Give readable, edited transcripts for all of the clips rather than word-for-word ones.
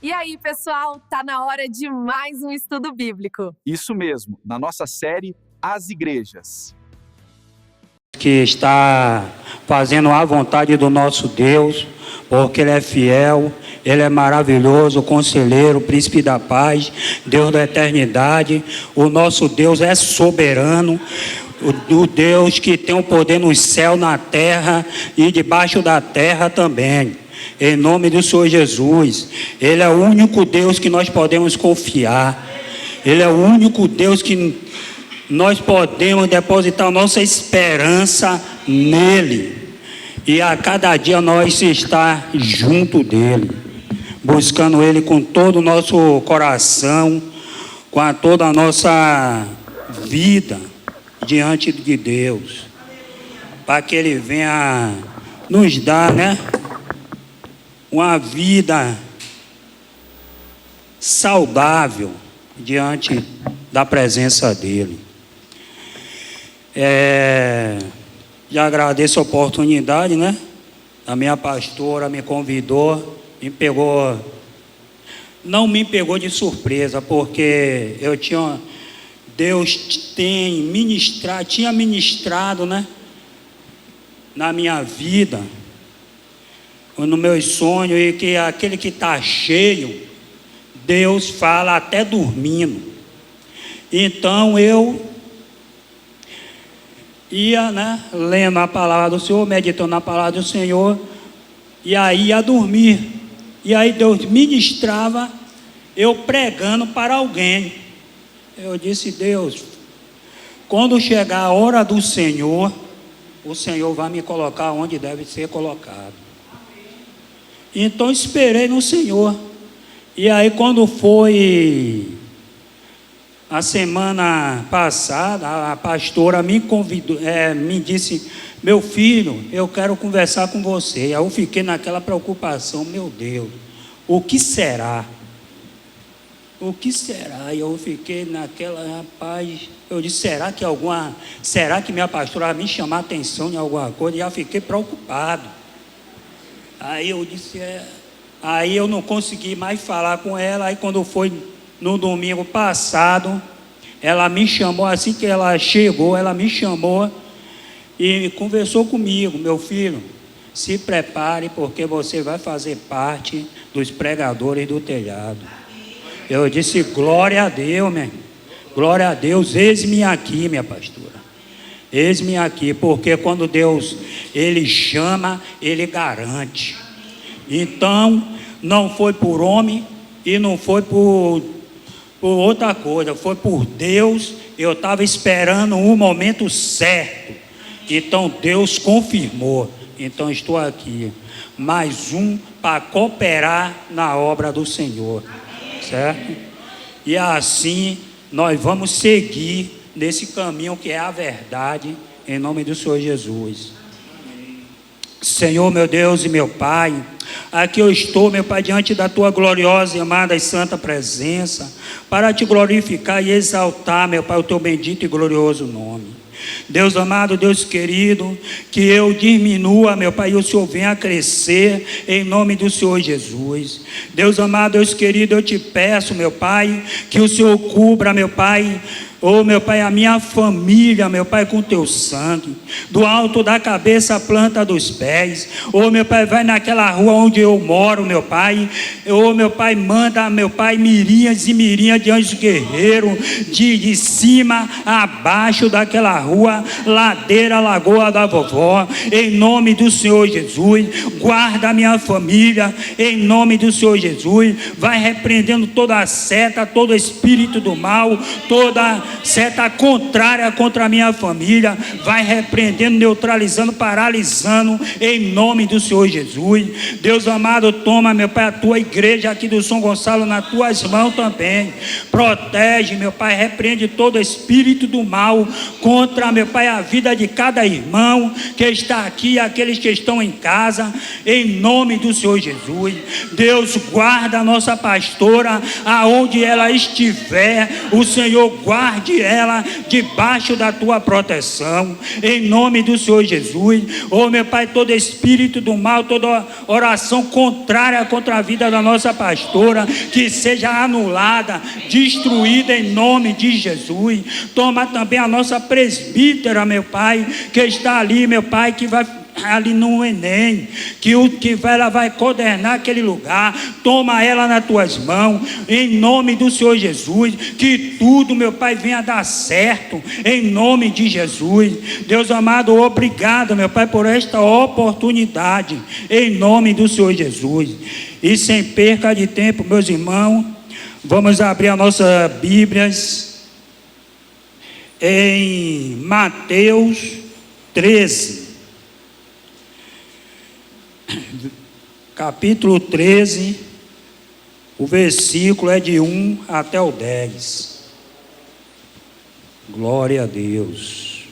E aí, pessoal, tá na hora de mais um estudo bíblico. Isso mesmo, na nossa série As Igrejas. Que está fazendo a vontade do nosso Deus, porque Ele é fiel, Ele é maravilhoso, conselheiro, príncipe da paz, Deus da eternidade. O nosso Deus é soberano, o Deus que tem o poder no céu, na terra e debaixo da terra também. Em nome do Senhor Jesus, Ele é o único Deus que nós podemos confiar. Ele é o único Deus que nós podemos depositar nossa esperança nele. E a cada dia nós estar junto dele, buscando ele com todo o nosso coração, com toda a nossa vida diante de Deus, para que ele venha nos dar, uma vida saudável diante da presença dele. Já agradeço a oportunidade, A minha pastora me convidou, não me pegou de surpresa, porque Deus tinha ministrado, na minha vida, no meu sonho, e que aquele que está cheio, Deus fala até dormindo. Então eu ia, lendo a palavra do Senhor, meditando na palavra do Senhor, e aí ia dormir. E aí Deus ministrava, eu pregando para alguém. Eu disse: Deus, quando chegar a hora do Senhor, o Senhor vai me colocar onde deve ser colocado. Então esperei no Senhor. E aí quando foi a semana passada, a pastora me convidou, me disse: meu filho, eu quero conversar com você. Aí eu fiquei naquela preocupação: meu Deus, o que será? O que será? E eu fiquei naquela, rapaz, eu disse: será que minha pastora vai me chamar a atenção em alguma coisa? E já fiquei preocupado. Aí eu disse, aí eu não consegui mais falar com ela. Aí quando foi no domingo passado, ela me chamou, assim que ela chegou, ela me chamou e conversou comigo: meu filho, se prepare, porque você vai fazer parte dos pregadores do telhado. Eu disse: glória a Deus, glória a Deus, eis-me aqui, minha pastora. Eis-me aqui, porque quando Deus, Ele chama, Ele garante. Então, não foi por homem e não foi por outra coisa, foi por Deus. Eu estava esperando o momento certo, então Deus confirmou. Então estou aqui, mais um para cooperar na obra do Senhor, certo? E assim nós vamos seguir nesse caminho que é a verdade, em nome do Senhor Jesus. Senhor, meu Deus e meu Pai, aqui eu estou, meu Pai, diante da Tua gloriosa e amada e santa presença, para Te glorificar e exaltar, meu Pai, o Teu bendito e glorioso nome. Deus amado, Deus querido, que eu diminua, meu Pai, e o Senhor venha a crescer, em nome do Senhor Jesus. Deus amado, Deus querido, eu Te peço, meu Pai, que o Senhor cubra, meu Pai, meu Pai, a minha família, meu Pai, com Teu sangue, do alto da cabeça à planta dos pés. Meu Pai, vai naquela rua onde eu moro, meu Pai. Meu Pai, manda, meu Pai, miríades e miríades de anjos guerreiros, de cima a baixo daquela rua, ladeira, lagoa da vovó, em nome do Senhor Jesus. Guarda a minha família, em nome do Senhor Jesus. Vai repreendendo toda a seta, todo espírito do mal, toda seta contrária contra a minha família, vai repreendendo, neutralizando, paralisando, em nome do Senhor Jesus. Deus amado, toma, meu Pai, a Tua igreja aqui do São Gonçalo nas Tuas mãos também. Protege, meu Pai, repreende todo espírito do mal contra, meu Pai, a vida de cada irmão que está aqui, aqueles que estão em casa, em nome do Senhor Jesus. Deus, guarda a nossa pastora aonde ela estiver, o Senhor guarde guarde ela debaixo da tua proteção, em nome do Senhor Jesus. Oh, meu Pai, todo espírito do mal, toda oração contrária contra a vida da nossa pastora, que seja anulada, destruída em nome de Jesus. Toma também a nossa presbítera, meu Pai, que está ali, meu Pai, que vai ali no Enem, ela vai coordenar aquele lugar. Toma ela nas tuas mãos, em nome do Senhor Jesus, que tudo, meu Pai, venha dar certo, em nome de Jesus. Deus amado, obrigado, meu Pai, por esta oportunidade, em nome do Senhor Jesus. E sem perca de tempo, meus irmãos, vamos abrir as nossas Bíblias em Mateus 13. Capítulo 13, o versículo é de 1 até o 10. Glória a Deus.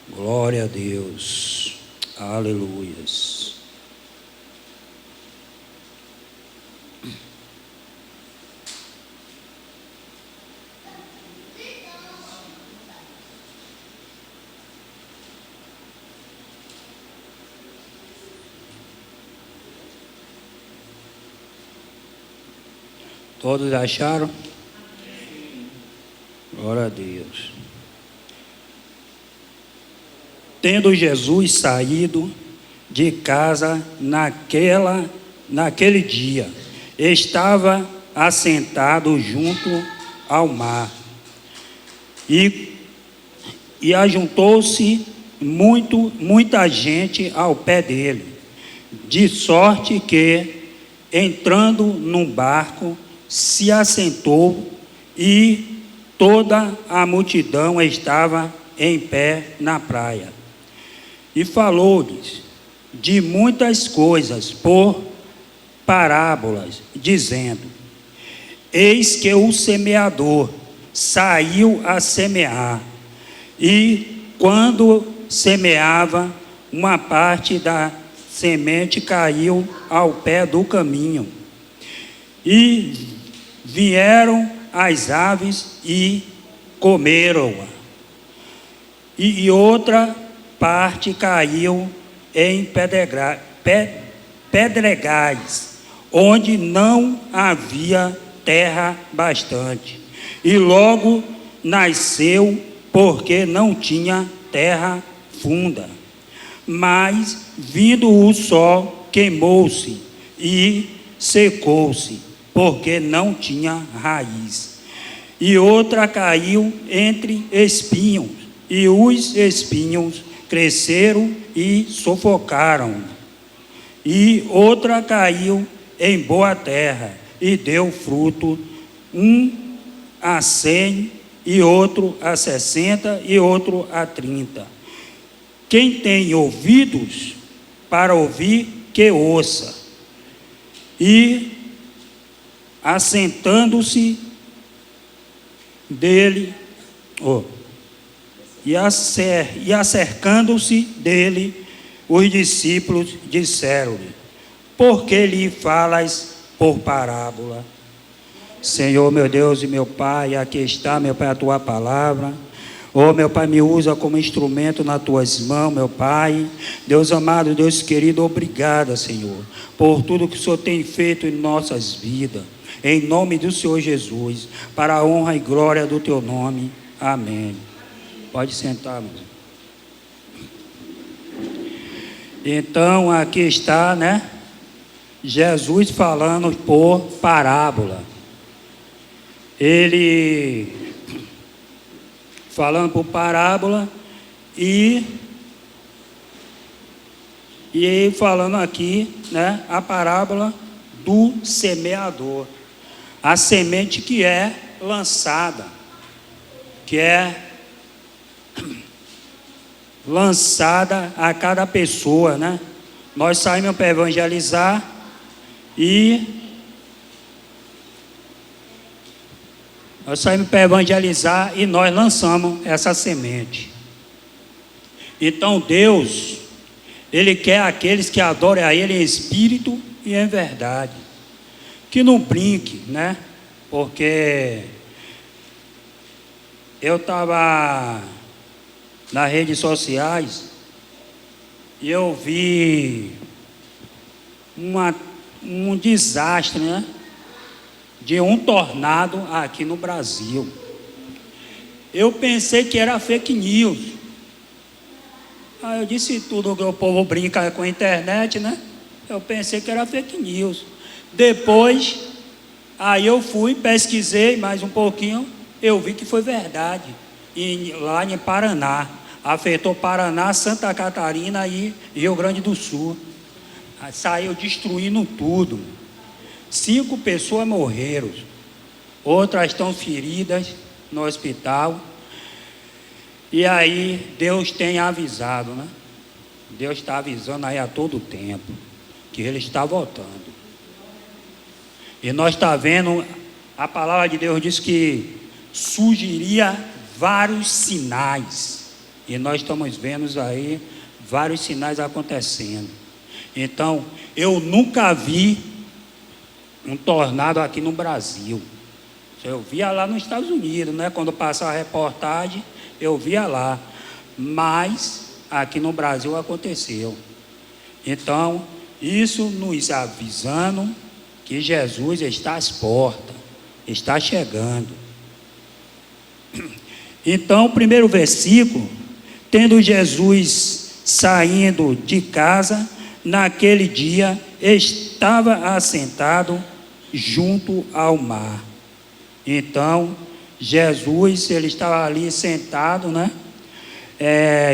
Glória a Deus. Aleluias. Todos acharam? Glória a Deus. Tendo Jesus saído de casa naquele dia, estava assentado junto ao mar, e ajuntou-se muita gente ao pé dele, de sorte que, entrando num barco, se assentou, e toda a multidão estava em pé na praia. E falou-lhes de muitas coisas por parábolas, dizendo: eis que o semeador saiu a semear, e quando semeava, uma parte da semente caiu ao pé do caminho, e vieram as aves e comeram-a. E outra parte caiu em pedregais, onde não havia terra bastante, e logo nasceu, porque não tinha terra funda. Mas, vindo o sol, queimou-se e secou-se, porque não tinha raiz. E outra caiu entre espinhos, e os espinhos cresceram e sufocaram. E outra caiu em boa terra, e deu fruto, um a 100, e outro a 60, e outro a 30. Quem tem ouvidos para ouvir, que ouça. E assentando-se dele, e acercando-se dele, os discípulos disseram-lhe: por que lhe falas por parábola? Senhor, meu Deus e meu Pai, aqui está, meu Pai, a tua palavra. Oh, meu Pai, me usa como instrumento nas tuas mãos, meu Pai. Deus amado, Deus querido, obrigado, Senhor, por tudo que o Senhor tem feito em nossas vidas. Em nome do Senhor Jesus, para a honra e glória do teu nome. Amém. Pode sentar, meu irmão. Então, aqui está, né? Jesus falando por parábola. Ele falando por parábola e falando aqui, né? A parábola do semeador. A semente que é lançada, a cada pessoa, né? Nós saímos para evangelizar e Nós saímos para evangelizar e nós lançamos essa semente. Então Deus, Ele quer aqueles que adorem a Ele em espírito e em verdade. Que não brinque, né? Porque eu estava nas redes sociais e eu vi um desastre, né? De um tornado aqui no Brasil. Eu pensei que era fake news. Aí eu disse tudo que o povo brinca com a internet, né? Eu pensei que era fake news. Depois, aí eu fui, pesquisei mais um pouquinho, eu vi que foi verdade. Lá em Paraná. Afetou Paraná, Santa Catarina e Rio Grande do Sul. Aí saiu destruindo tudo. 5 pessoas morreram. Outras estão feridas no hospital. E aí Deus tem avisado, né? Deus está avisando aí a todo tempo que Ele está voltando. E nós estamos vendo, a palavra de Deus diz que surgiria vários sinais. E nós estamos vendo aí vários sinais acontecendo. Então, eu nunca vi um tornado aqui no Brasil. Eu via lá nos Estados Unidos, né? Quando passava a reportagem, eu via lá. Mas aqui no Brasil aconteceu. Então, isso nos avisando que Jesus está às portas, está chegando. Então, o primeiro versículo, tendo Jesus saindo de casa, naquele dia estava assentado junto ao mar. Então, Jesus, ele estava ali sentado, né?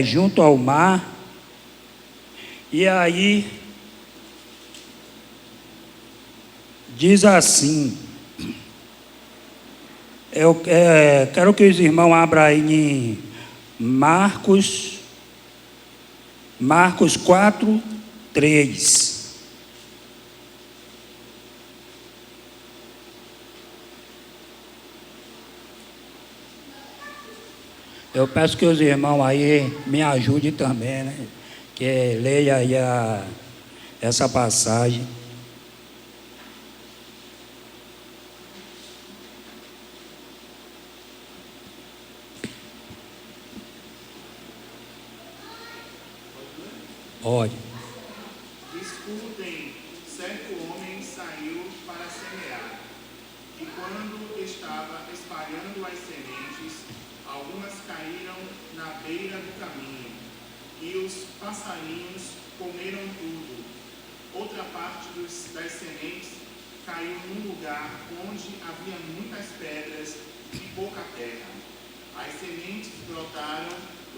Junto ao mar. E aí, diz assim, eu quero que os irmãos abram aí em Marcos 4, 3. Eu peço que os irmãos aí me ajudem também, né? Que leia aí essa passagem. Pode. Escutem, certo homem saiu para semear, e quando estava espalhando as sementes, algumas caíram na beira do caminho, e os passarinhos comeram tudo. Outra parte das sementes caiu num lugar onde havia muitas pedras e pouca terra. As sementes brotaram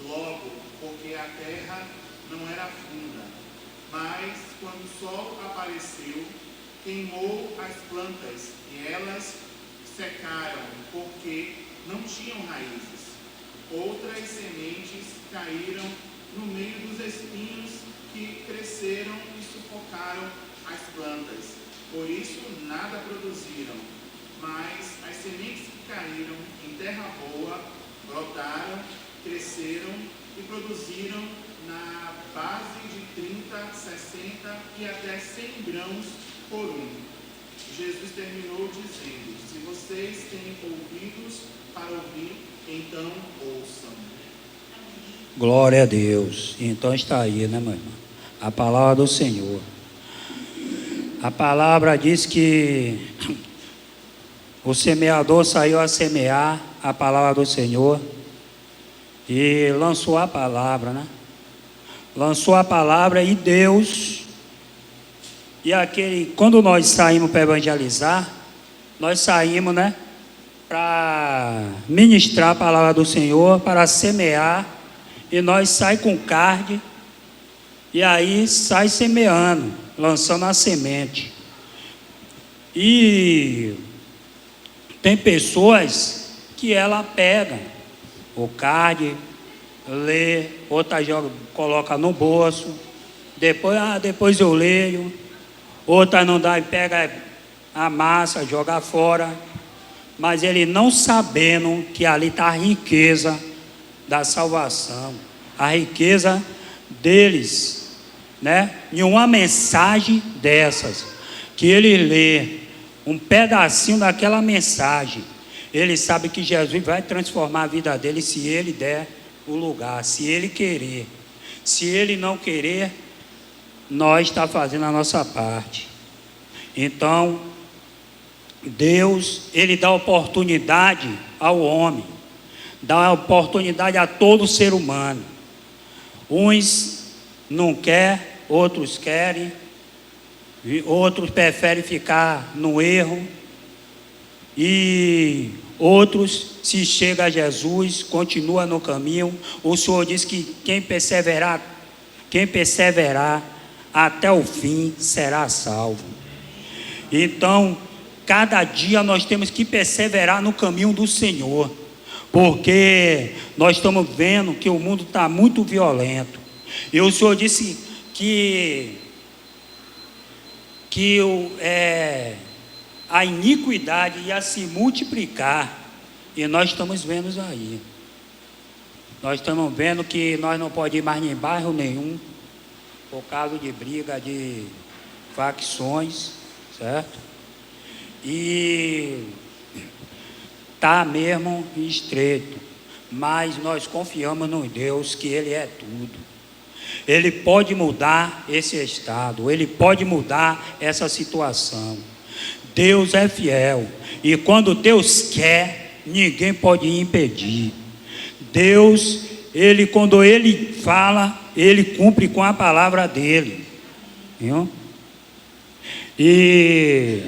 logo, porque a terra não era funda. Mas, quando o sol apareceu, queimou as plantas e elas secaram, porque não tinham raízes. Outras sementes caíram no meio dos espinhos que cresceram e sufocaram as plantas. Por isso, nada produziram. Mas as sementes que caíram em terra boa brotaram, cresceram e produziram na base de 30, 60 e até 100 grãos por um. Jesus terminou dizendo: se vocês têm ouvidos para ouvir, então ouçam. Glória a Deus. Então está aí, né, meu irmão? A palavra do Senhor. A palavra diz que o semeador saiu a semear a palavra do Senhor e lançou a palavra, né? Lançou a palavra e Deus, quando nós saímos para evangelizar, nós saímos, né, para ministrar a palavra do Senhor, para semear, e nós saímos com carne, e aí sai semeando, lançando a semente. E tem pessoas que ela pega o carne, lê, outra coloca no bolso, depois eu leio, outra não dá e pega a massa, joga fora. mas ele não sabendo que ali está a riqueza da salvação, a riqueza deles, né? Em uma mensagem dessas, que ele lê um pedacinho daquela mensagem, ele sabe que Jesus vai transformar a vida dele se ele der o lugar, se ele querer. Se ele não querer, nós está fazendo a nossa parte. Então, Deus, ele dá oportunidade ao homem, dá oportunidade a todo ser humano. Uns não querem, outros querem, outros preferem ficar no erro, e outros, se chega a Jesus, continua no caminho. O Senhor diz que quem perseverar até o fim será salvo. Então, cada dia nós temos que perseverar no caminho do Senhor, porque nós estamos vendo que o mundo está muito violento. E o Senhor disse que a iniquidade ia se multiplicar, e nós estamos vendo isso aí. Nós estamos vendo que nós não podemos ir mais em bairro nenhum, por causa de briga de facções, certo? E está mesmo estreito, mas nós confiamos no Deus, que Ele é tudo. Ele pode mudar esse estado, Ele pode mudar essa situação. Deus é fiel, e quando Deus quer, ninguém pode impedir. Deus, quando Ele fala, Ele cumpre com a palavra dEle. Viu? E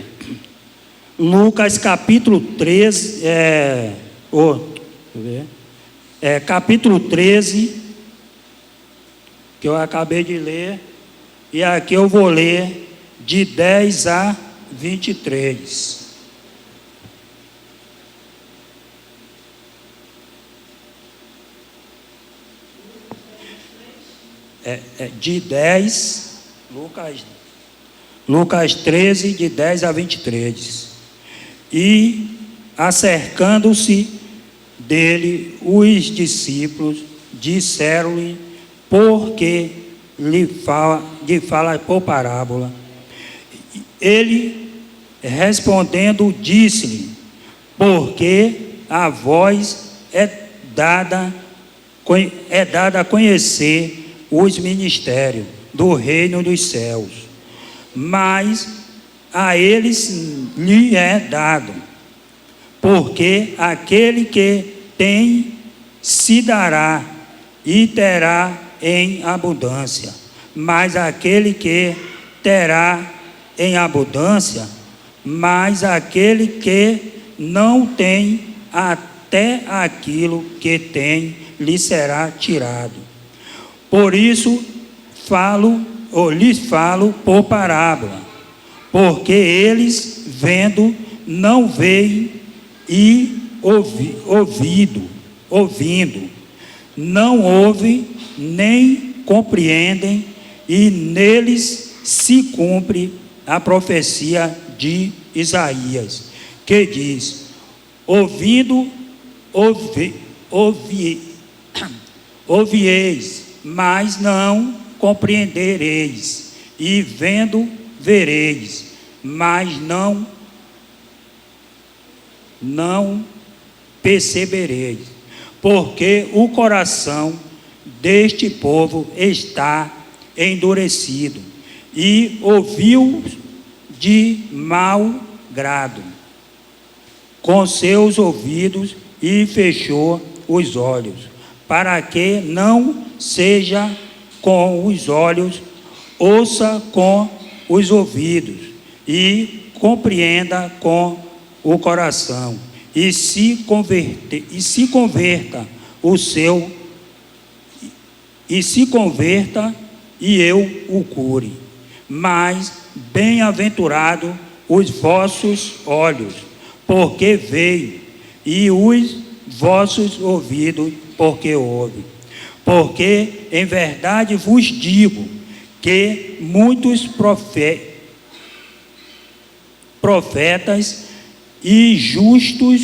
Lucas capítulo 13, capítulo 13, que eu acabei de ler, e aqui eu vou ler de 10 a 23. De 10, Lucas 13, de 10 a 23. E, acercando-se dele, os discípulos disseram-lhe, porque lhe fala por parábola. Ele, respondendo, disse-lhe, porque a vós é dada a conhecer os ministérios do reino dos céus, mas a eles lhe é dado, porque aquele que tem se dará e terá em abundância, mas aquele que terá em abundância, mas aquele que não tem, até aquilo que tem lhe será tirado. Por isso lhes falo por parábola, porque eles vendo não veem, e ouvindo não ouvem nem compreendem, e neles se cumpre a profecia de Isaías, que diz: ouvieis, mas não compreendereis, e vendo vereis, mas não percebereis, porque o coração deste povo está endurecido, e ouviu de mau grado com seus ouvidos, e fechou os olhos, para que não seja com os olhos, ouça com os ouvidos, e compreenda com o coração, e se converta e eu o cure. Mas bem-aventurado os vossos olhos, porque veem, e os vossos ouvidos, porque ouvem. Porque em verdade vos digo que muitos profetas E justos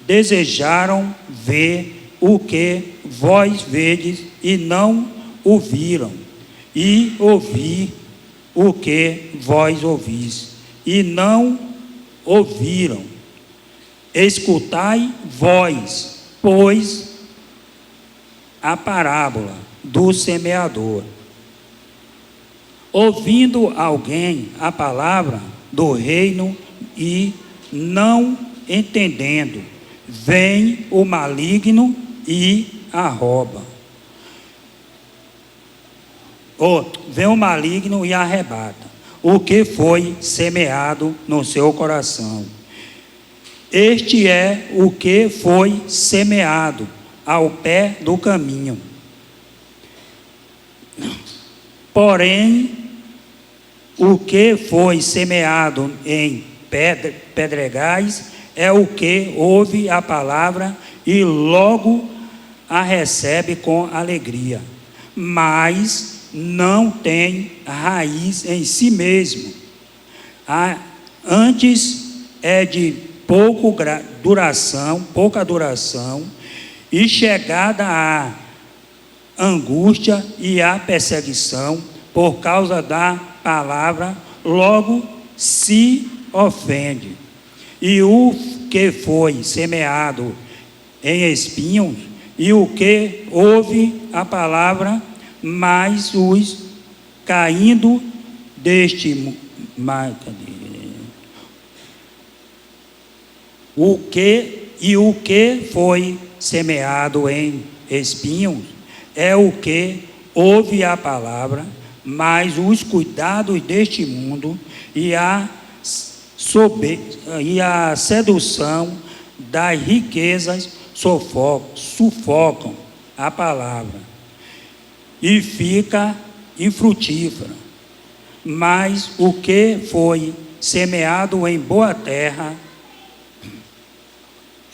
desejaram ver o que vós vedes e não ouviram, e ouvir o que vós ouvis e não ouviram. Escutai vós, pois, a parábola do semeador. Ouvindo alguém a palavra do reino e não entendendo, vem o maligno e a rouba. Vem o maligno e arrebata o que foi semeado no seu coração. Este é o que foi semeado ao pé do caminho. Porém, o que foi semeado em pedregais é o que ouve a palavra e logo a recebe com alegria, mas não tem raiz em si mesmo. Antes é de pouca duração, e chegada à angústia e à perseguição por causa da palavra, logo se ofende. E o que foi semeado em espinhos, e o que ouve a palavra, mas os caindo deste o que foi semeado em espinhos é o que ouve a palavra, mas os cuidados deste mundo e a sedução das riquezas sufocam a palavra e fica infrutífera. Mas o que foi semeado em boa terra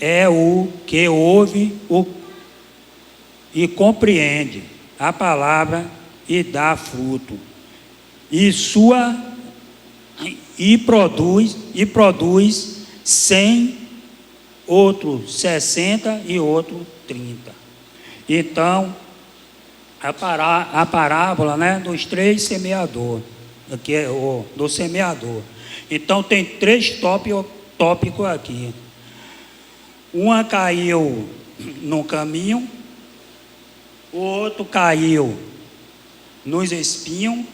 é o que ouve e compreende a palavra e dá fruto, e produz 100, outro 60 e outro 30. Então, a parábola, né, dos três semeadores, aqui é do semeador. Então tem três tópicos aqui. Uma caiu no caminho, o outro caiu nos espinhos,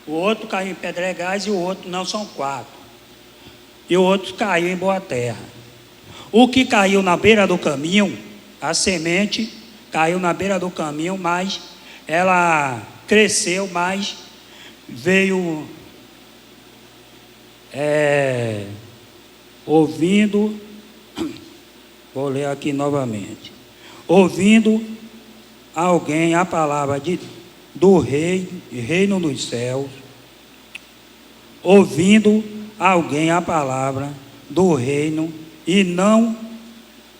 o outro caiu em pedregais e o outro, não, são 4. E o outro caiu em boa terra. O que caiu na beira do caminho, a semente caiu na beira do caminho, mas ela cresceu, mas veio ouvindo, vou ler aqui novamente, ouvindo alguém a palavra do reino dos céus, ouvindo alguém a palavra do reino e não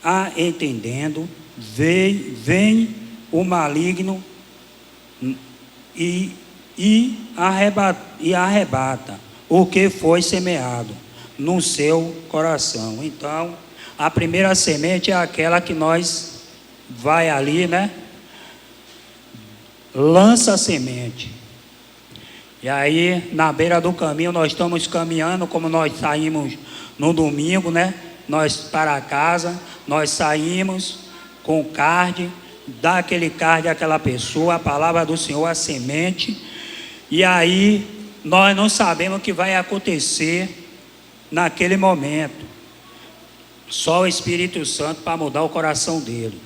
a entendendo, vem o maligno e arrebata o que foi semeado no seu coração. Então, a primeira semente é aquela que nós vai ali, né? Lança a semente. E aí, na beira do caminho, nós estamos caminhando, como nós saímos no domingo, né? Nós para casa, nós saímos com card, dá aquele card àquela pessoa, a palavra do Senhor, a semente, e aí nós não sabemos o que vai acontecer naquele momento. Só o Espírito Santo para mudar o coração dele.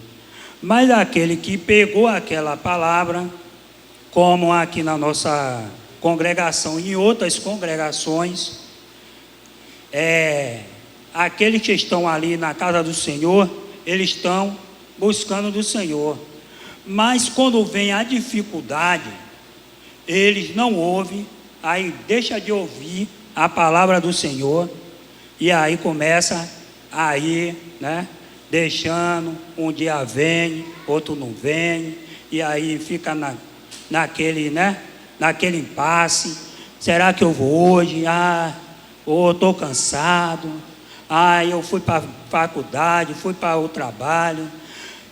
Mas aquele que pegou aquela palavra, como aqui na nossa congregação e em outras congregações, aqueles que estão ali na casa do Senhor, eles estão buscando do Senhor. Mas quando vem a dificuldade, eles não ouvem, aí deixa de ouvir a palavra do Senhor, e aí começa a ir, né? Deixando, um dia vem, outro não vem, e aí fica naquele, né? Naquele impasse. Será que eu vou hoje? Ou estou cansado. Aí eu fui para a faculdade, fui para o trabalho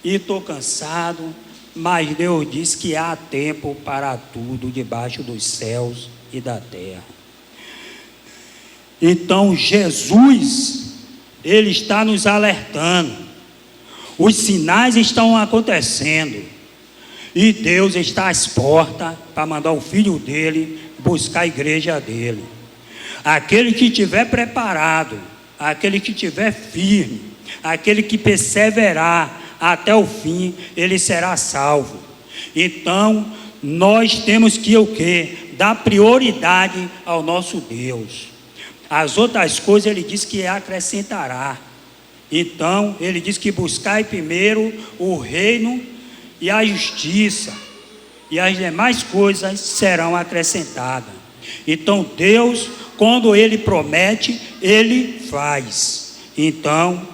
e estou cansado, mas Deus diz que há tempo para tudo debaixo dos céus e da terra. Então Jesus, Ele está nos alertando, os sinais estão acontecendo e Deus está às portas para mandar o Filho dele buscar a igreja dele. Aquele que estiver preparado, aquele que estiver firme, aquele que perseverar até o fim, ele será salvo. Então, nós temos que o quê? Dar prioridade ao nosso Deus. As outras coisas ele diz que acrescentará. Então, ele diz que buscai primeiro o reino e a justiça, e as demais coisas serão acrescentadas. Então, Deus, quando Ele promete, Ele faz. Então,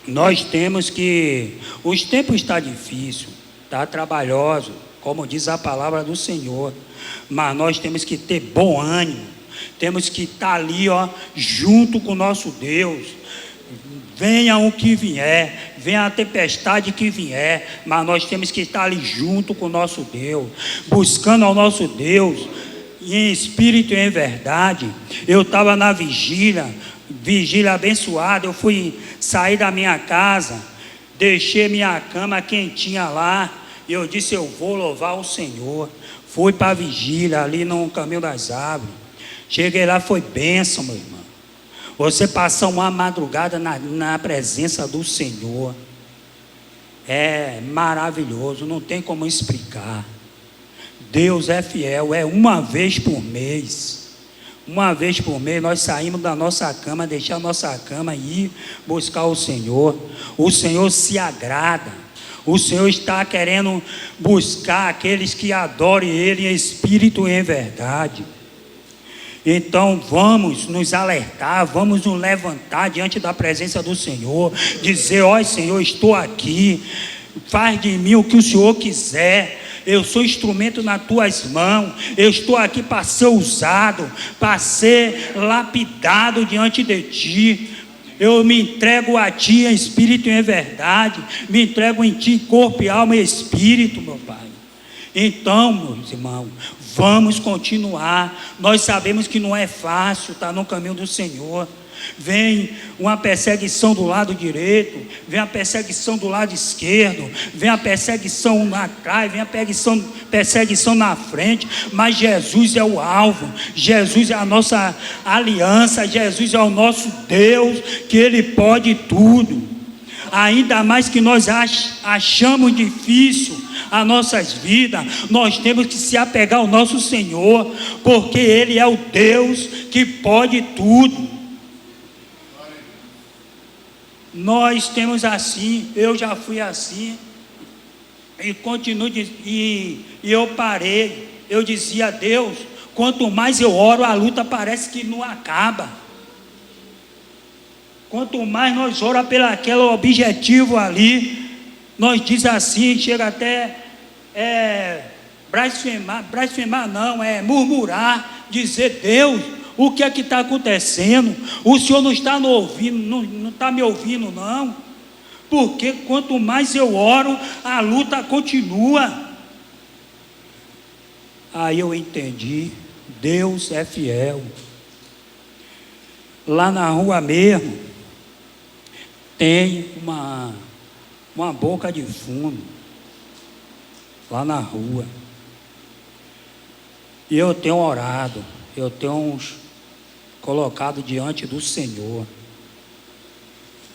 nós temos que... Os tempos estão difíceis, está trabalhoso, como diz a palavra do Senhor. Mas nós temos que ter bom ânimo. Temos que estar ali, junto com o nosso Deus. Venha o que vier, venha a tempestade que vier, mas nós temos que estar ali junto com o nosso Deus, buscando ao nosso Deus, em espírito e em verdade. Eu estava na vigília abençoada, eu fui sair da minha casa, deixei minha cama quentinha lá, e eu disse, eu vou louvar o Senhor. Fui para a vigília, ali no Caminho das Árvores. Cheguei lá, foi bênção, meu irmão. Você passar uma madrugada na presença do Senhor, é maravilhoso, não tem como explicar. Deus é fiel, é uma vez por mês. Uma vez por mês nós saímos da nossa cama, deixar a nossa cama e ir buscar o Senhor. O Senhor se agrada. O Senhor está querendo buscar aqueles que adorem Ele em espírito e em verdade. Então vamos nos alertar, vamos nos levantar diante da presença do Senhor, dizer, ó Senhor, estou aqui, faz de mim o que o Senhor quiser, eu sou instrumento nas tuas mãos, eu estou aqui para ser usado, para ser lapidado diante de ti. Eu me entrego a ti em espírito e em verdade, me entrego em ti corpo e alma e espírito, meu Pai. Então, meus irmãos, vamos continuar. Nós sabemos que não é fácil estar no caminho do Senhor. Vem uma perseguição do lado direito, vem a perseguição do lado esquerdo, vem a perseguição atrás, vem a perseguição na frente, mas Jesus é o alvo, Jesus é a nossa aliança, Jesus é o nosso Deus, que Ele pode tudo. Ainda mais que nós achamos difícil as nossas vidas, nós temos que se apegar ao nosso Senhor, porque Ele é o Deus que pode tudo. Nós temos assim, eu já fui assim, e continuo, e eu parei, eu dizia a Deus, quanto mais eu oro, a luta parece que não acaba. Quanto mais nós oramos pelo aquele objetivo ali, nós diz assim, chega até blasfemar não, murmurar, dizer, Deus, o que é que está acontecendo? O Senhor não está me ouvindo, não está me ouvindo não, porque quanto mais eu oro, a luta continua. Aí eu entendi, Deus é fiel. Lá na rua mesmo, tem uma boca de fumo, lá na rua, e eu tenho orado, eu tenho colocado diante do Senhor,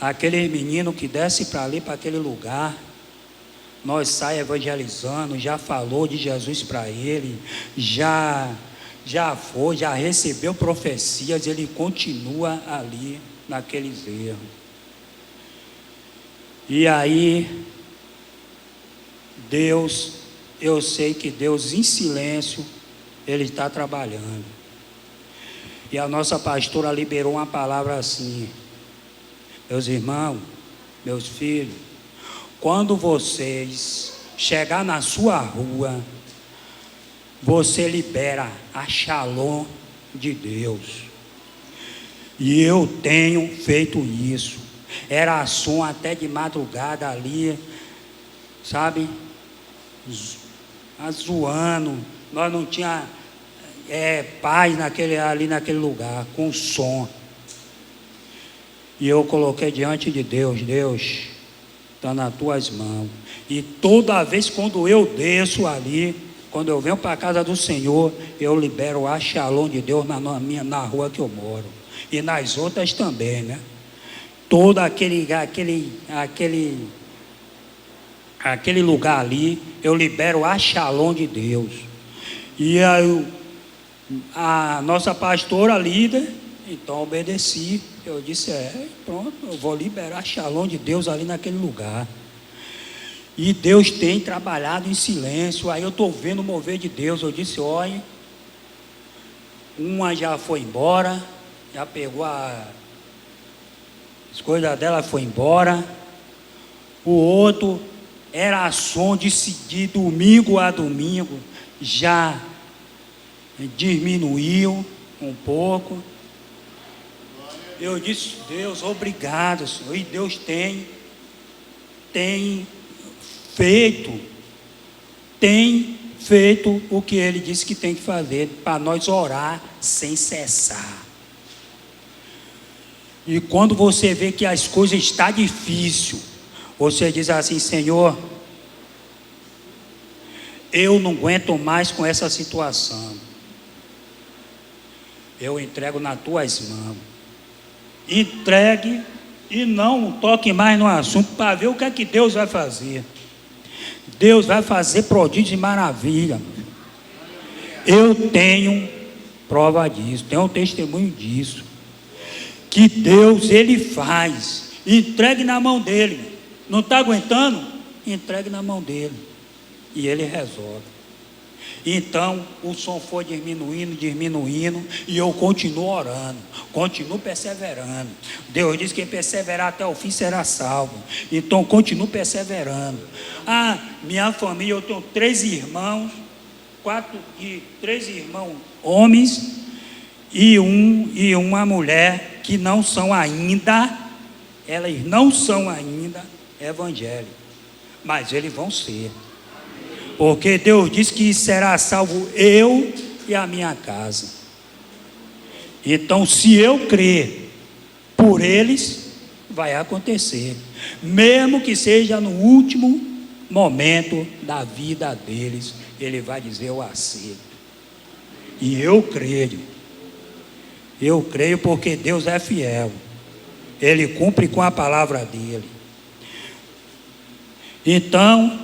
aquele menino que desce para ali, para aquele lugar, nós sai evangelizando, já falou de Jesus para ele, já recebeu profecias, ele continua ali naqueles erros. E aí, Deus, eu sei que Deus em silêncio, Ele está trabalhando. E a nossa pastora liberou uma palavra assim, meus irmãos, meus filhos, quando vocês chegar na sua rua, você libera a shalom de Deus. E eu tenho feito isso. Era som até de madrugada ali, sabe? Zoando. Nós não tinha paz ali naquele lugar, com som. E eu coloquei diante de Deus: Deus, está nas tuas mãos. E toda vez quando eu desço ali, quando eu venho para a casa do Senhor, eu libero a shalom de Deus na rua que eu moro. E nas outras também, né? Todo aquele lugar ali, eu libero a shalom de Deus. E aí, a nossa pastora líder, então obedeci. Eu disse: pronto, eu vou liberar a shalom de Deus ali naquele lugar. E Deus tem trabalhado em silêncio. Aí eu estou vendo o mover de Deus. Eu disse: olha, uma já foi embora, já pegou as coisas dela, foi embora. O outro era som de domingo a domingo, já diminuiu um pouco. Eu disse: Deus, obrigado, Senhor. E Deus tem feito o que Ele disse que tem que fazer, para nós orar sem cessar. E quando você vê que as coisas estão difíceis, você diz assim: Senhor, eu não aguento mais com essa situação. Eu entrego nas tuas mãos. Entregue e não toque mais no assunto, para ver o que é que Deus vai fazer. Deus vai fazer prodígio e maravilha. Eu tenho prova disso, tenho um testemunho disso. Que Deus, Ele faz. Entregue na mão dEle. Não está aguentando? Entregue na mão dEle. E Ele resolve. Então o som foi diminuindo, e eu continuo orando, continuo perseverando. Deus diz que quem perseverar até o fim será salvo. Então continuo perseverando. Minha família, eu tenho 3 irmãos, 3 irmãos homens e uma mulher que não são ainda, elas não são ainda evangélicos, mas eles vão ser. Porque Deus disse que será salvo eu e a minha casa. Então, se eu crer por eles, vai acontecer. Mesmo que seja no último momento da vida deles, Ele vai dizer: eu aceito. E eu creio. Eu creio porque Deus é fiel. Ele cumpre com a palavra dEle. Então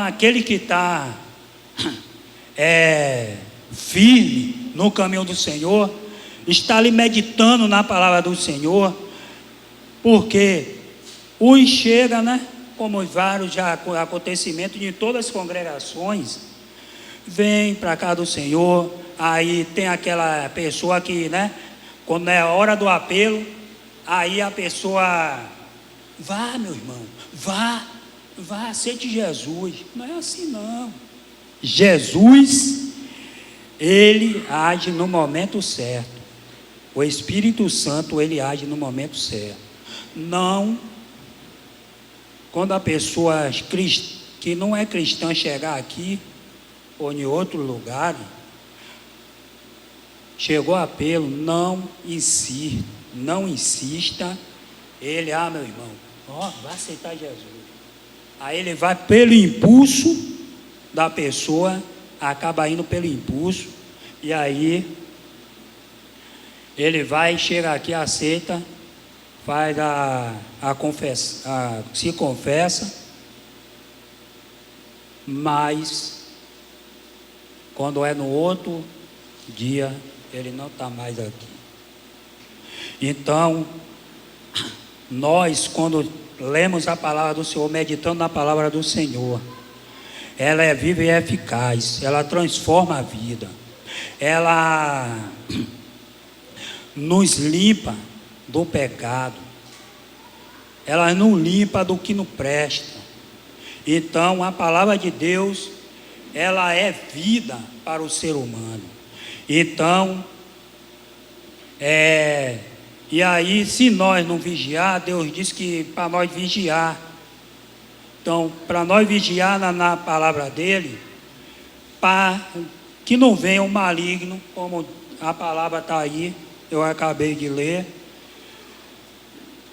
aquele que está firme no caminho do Senhor, está ali meditando na palavra do Senhor, porque os chega, né? Como vários já acontecimentos de todas as congregações, vem para cá do Senhor. Aí tem aquela pessoa que, né? Quando é a hora do apelo, aí a pessoa: vá, meu irmão, vá, aceite Jesus. Não é assim, não. Jesus, Ele age no momento certo. O Espírito Santo, Ele age no momento certo. Não quando a pessoa que não é cristã chegar aqui ou em outro lugar, chegou a apelo, não insista. Ele: meu irmão, vai aceitar Jesus. Aí ele vai pelo impulso da pessoa, acaba indo pelo impulso, e aí ele vai, chega aqui, aceita, faz se confessa, mas quando é no outro dia, ele não está mais aqui. Então, nós, quando lemos a palavra do Senhor, meditando na palavra do Senhor, ela é viva e eficaz, ela transforma a vida, ela nos limpa do pecado, ela nos limpa do que não presta. Então a palavra de Deus, ela é vida para o ser humano. Então E aí, se nós não vigiar, Deus disse que para nós vigiar. Então, para nós vigiar na palavra dele, para que não venha o maligno, como a palavra está aí, eu acabei de ler,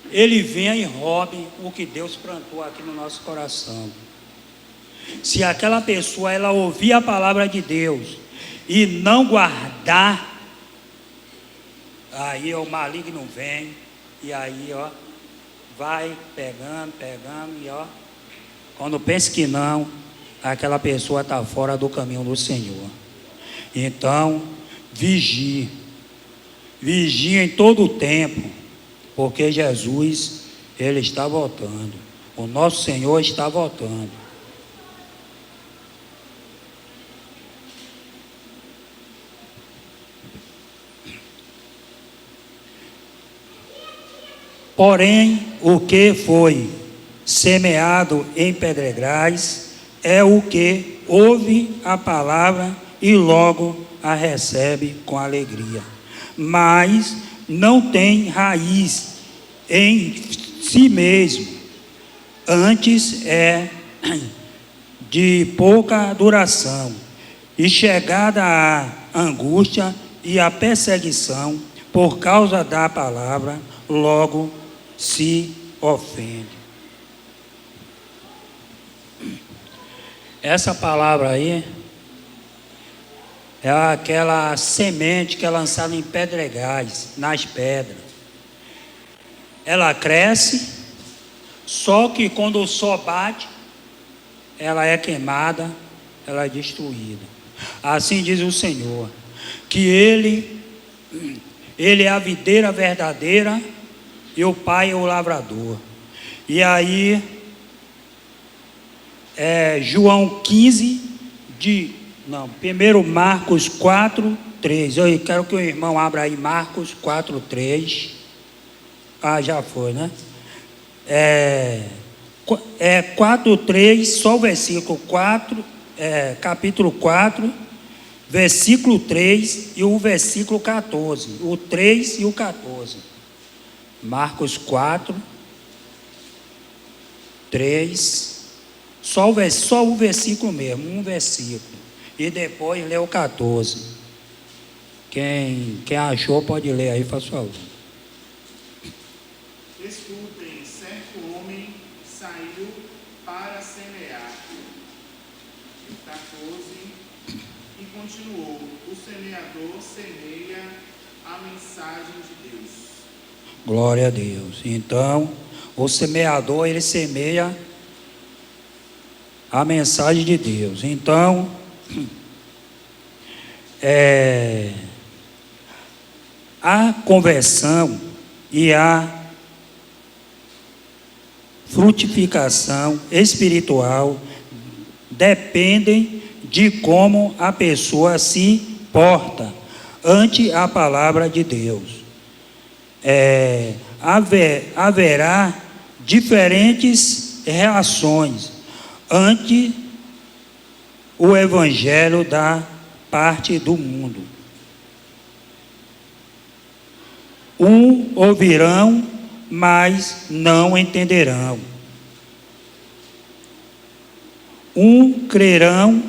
ele venha e roube o que Deus plantou aqui no nosso coração. Se aquela pessoa, ela ouvir a palavra de Deus e não guardar, aí o maligno vem, e aí, ó, vai pegando, e ó, quando pensa que não, aquela pessoa está fora do caminho do Senhor. Então, vigie em todo o tempo, porque Jesus, ele está voltando, o nosso Senhor está voltando. Porém, o que foi semeado em pedregais é o que ouve a palavra e logo a recebe com alegria, mas não tem raiz em si mesmo, antes é de pouca duração, e chegada a angústia e a perseguição por causa da palavra, logo se ofende. Essa palavra aí é aquela semente que é lançada em pedregais, nas pedras. Ela cresce, só que quando o sol bate, ela é queimada, ela é destruída. Assim diz o Senhor, que Ele é a videira verdadeira e o Pai é o lavrador. E aí, João 15, primeiro Marcos 4, 3. Eu quero que o irmão abra aí Marcos 4, 3. Ah, já foi, né? 4, 3, só o versículo 4, capítulo 4, versículo 3 e o versículo 14. O 3 e o 14. Marcos 4, 3, só o versículo mesmo, um versículo. E depois lê o 14. Quem achou pode ler aí, faz favor. Escutem, certo homem saiu para semear. 14, e continuou, o semeador semeia a mensagem de Deus. Glória a Deus. Então, o semeador, ele semeia a mensagem de Deus. Então, a conversão e a frutificação espiritual dependem de como a pessoa se porta ante a palavra de Deus. Haverá diferentes reações ante o evangelho da parte do mundo. Ouvirão, mas não entenderão. Crerão,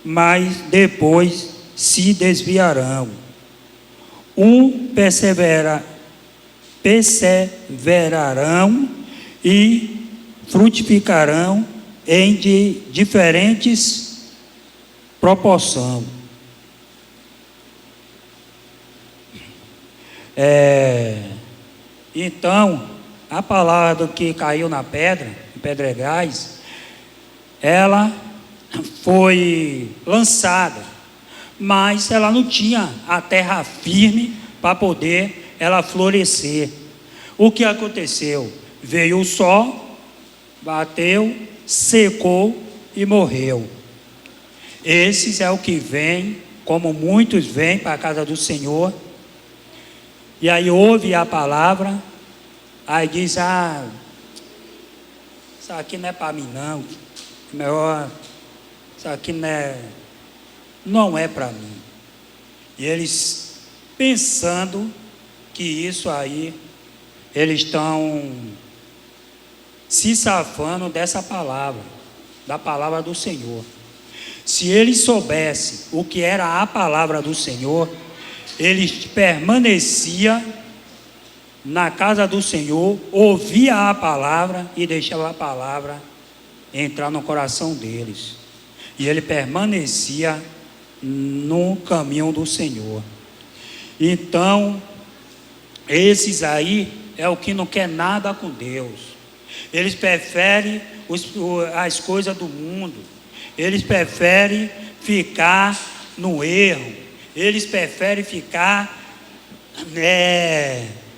mas depois se desviarão. Perseverarão e frutificarão em diferentes proporções. Então, a palavra que caiu na pedra, em pedregais, ela foi lançada, mas ela não tinha a terra firme para poder ela florescer. O que aconteceu? Veio o sol, bateu, secou e morreu. Esses é o que vem, como muitos vêm para a casa do Senhor, e aí ouve a palavra, aí diz, isso aqui não é para mim não, melhor, isso aqui não é para mim. E eles pensando que isso aí, eles estão se safando dessa palavra, da palavra do Senhor. Se eles soubessem o que era a palavra do Senhor, eles permaneciam na casa do Senhor, ouvia a palavra e deixava a palavra entrar no coração deles. E ele permanecia no caminho do Senhor. Então, esses aí é o que não quer nada com Deus. Eles preferem as coisas do mundo. Eles preferem ficar no erro. Eles preferem ficar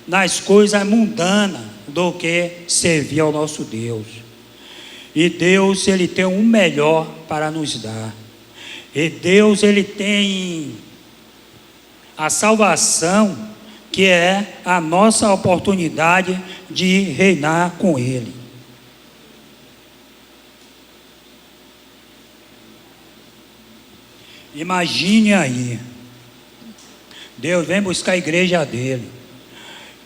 nas coisas mundanas do que servir ao nosso Deus. E Deus, Ele tem um melhor para nos dar. E Deus, Ele tem a salvação, que é a nossa oportunidade de reinar com Ele. Imagine aí, Deus vem buscar a igreja dele.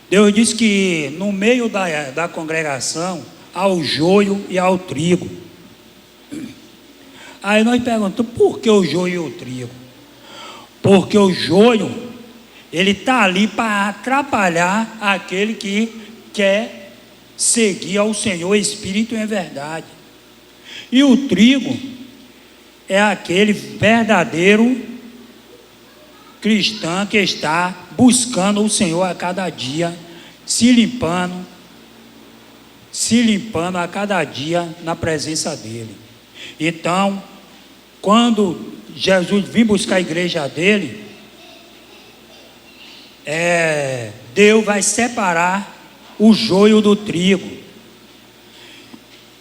Deus diz que no meio da congregação há o joio e há o trigo. Aí nós perguntamos, por que o joio e o trigo? Porque o joio, ele está ali para atrapalhar aquele que quer seguir ao Senhor Espírito em verdade. E o trigo é aquele verdadeiro cristão que está buscando o Senhor a cada dia, se limpando a cada dia na presença dele. Então, quando Jesus vir buscar a igreja dele, Deus vai separar o joio do trigo.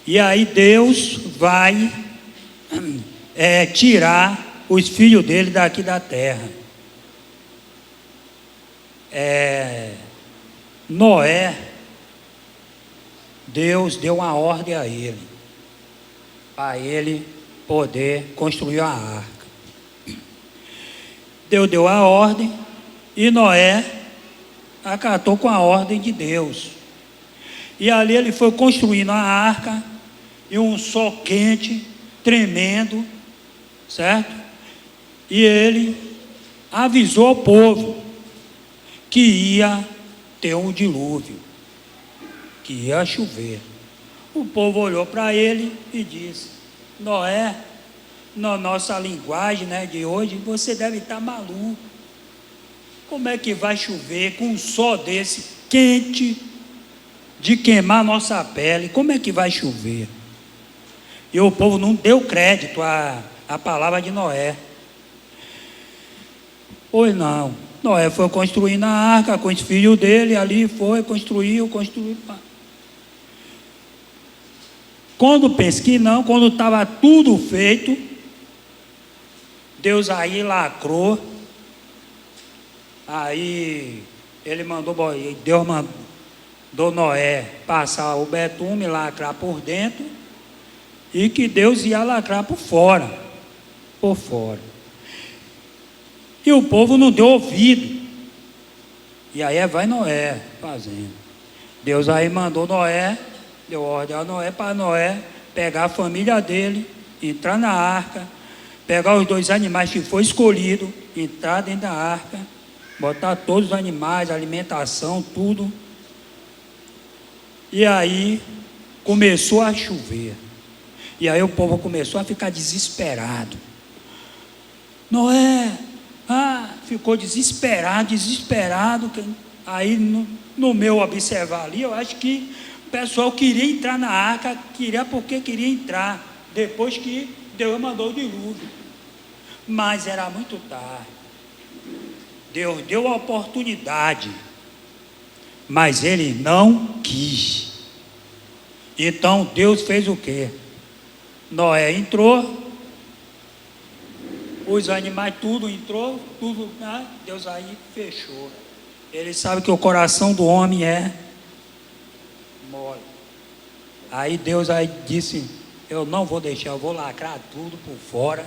E aí Deus vai tirar os filhos dele daqui da terra. Noé, Deus deu uma ordem a ele, para ele poder construir a arca. Deus deu a ordem e Noé acatou com a ordem de Deus. E ali ele foi construindo a arca, e um sol quente, tremendo, certo? E ele avisou ao povo que ia ter um dilúvio, que ia chover. O povo olhou para ele e disse: Noé, na nossa linguagem, né, de hoje, você deve estar maluco. Como é que vai chover com um sol desse quente, de queimar nossa pele? Como é que vai chover? E o povo não deu crédito à palavra de Noé. Pois não. Noé foi construindo a arca com os filhos dele, ali foi, construiu. Quando pensa que não, quando estava tudo feito, Deus aí lacrou. Aí Deus mandou Noé passar o betume, lacrar por dentro, e que Deus ia lacrar por fora. E o povo não deu ouvido. E aí vai Noé fazendo. Deus aí mandou Noé, deu ordem a Noé, para Noé pegar a família dele, entrar na arca, pegar os 2 animais que foi escolhido, entrar dentro da arca, botar todos os animais, alimentação, tudo. E aí começou a chover. E aí o povo começou a ficar desesperado. Noé, ficou desesperado. Aí no meu observar ali, eu acho que o pessoal queria entrar na arca, porque queria entrar, depois que Deus mandou o dilúvio. Mas era muito tarde. Deus deu a oportunidade, mas ele não quis. Então Deus fez o quê? Noé entrou, os animais tudo entrou, Deus aí fechou. Ele sabe que o coração do homem é mole. Aí Deus aí disse: eu não vou deixar, eu vou lacrar tudo por fora,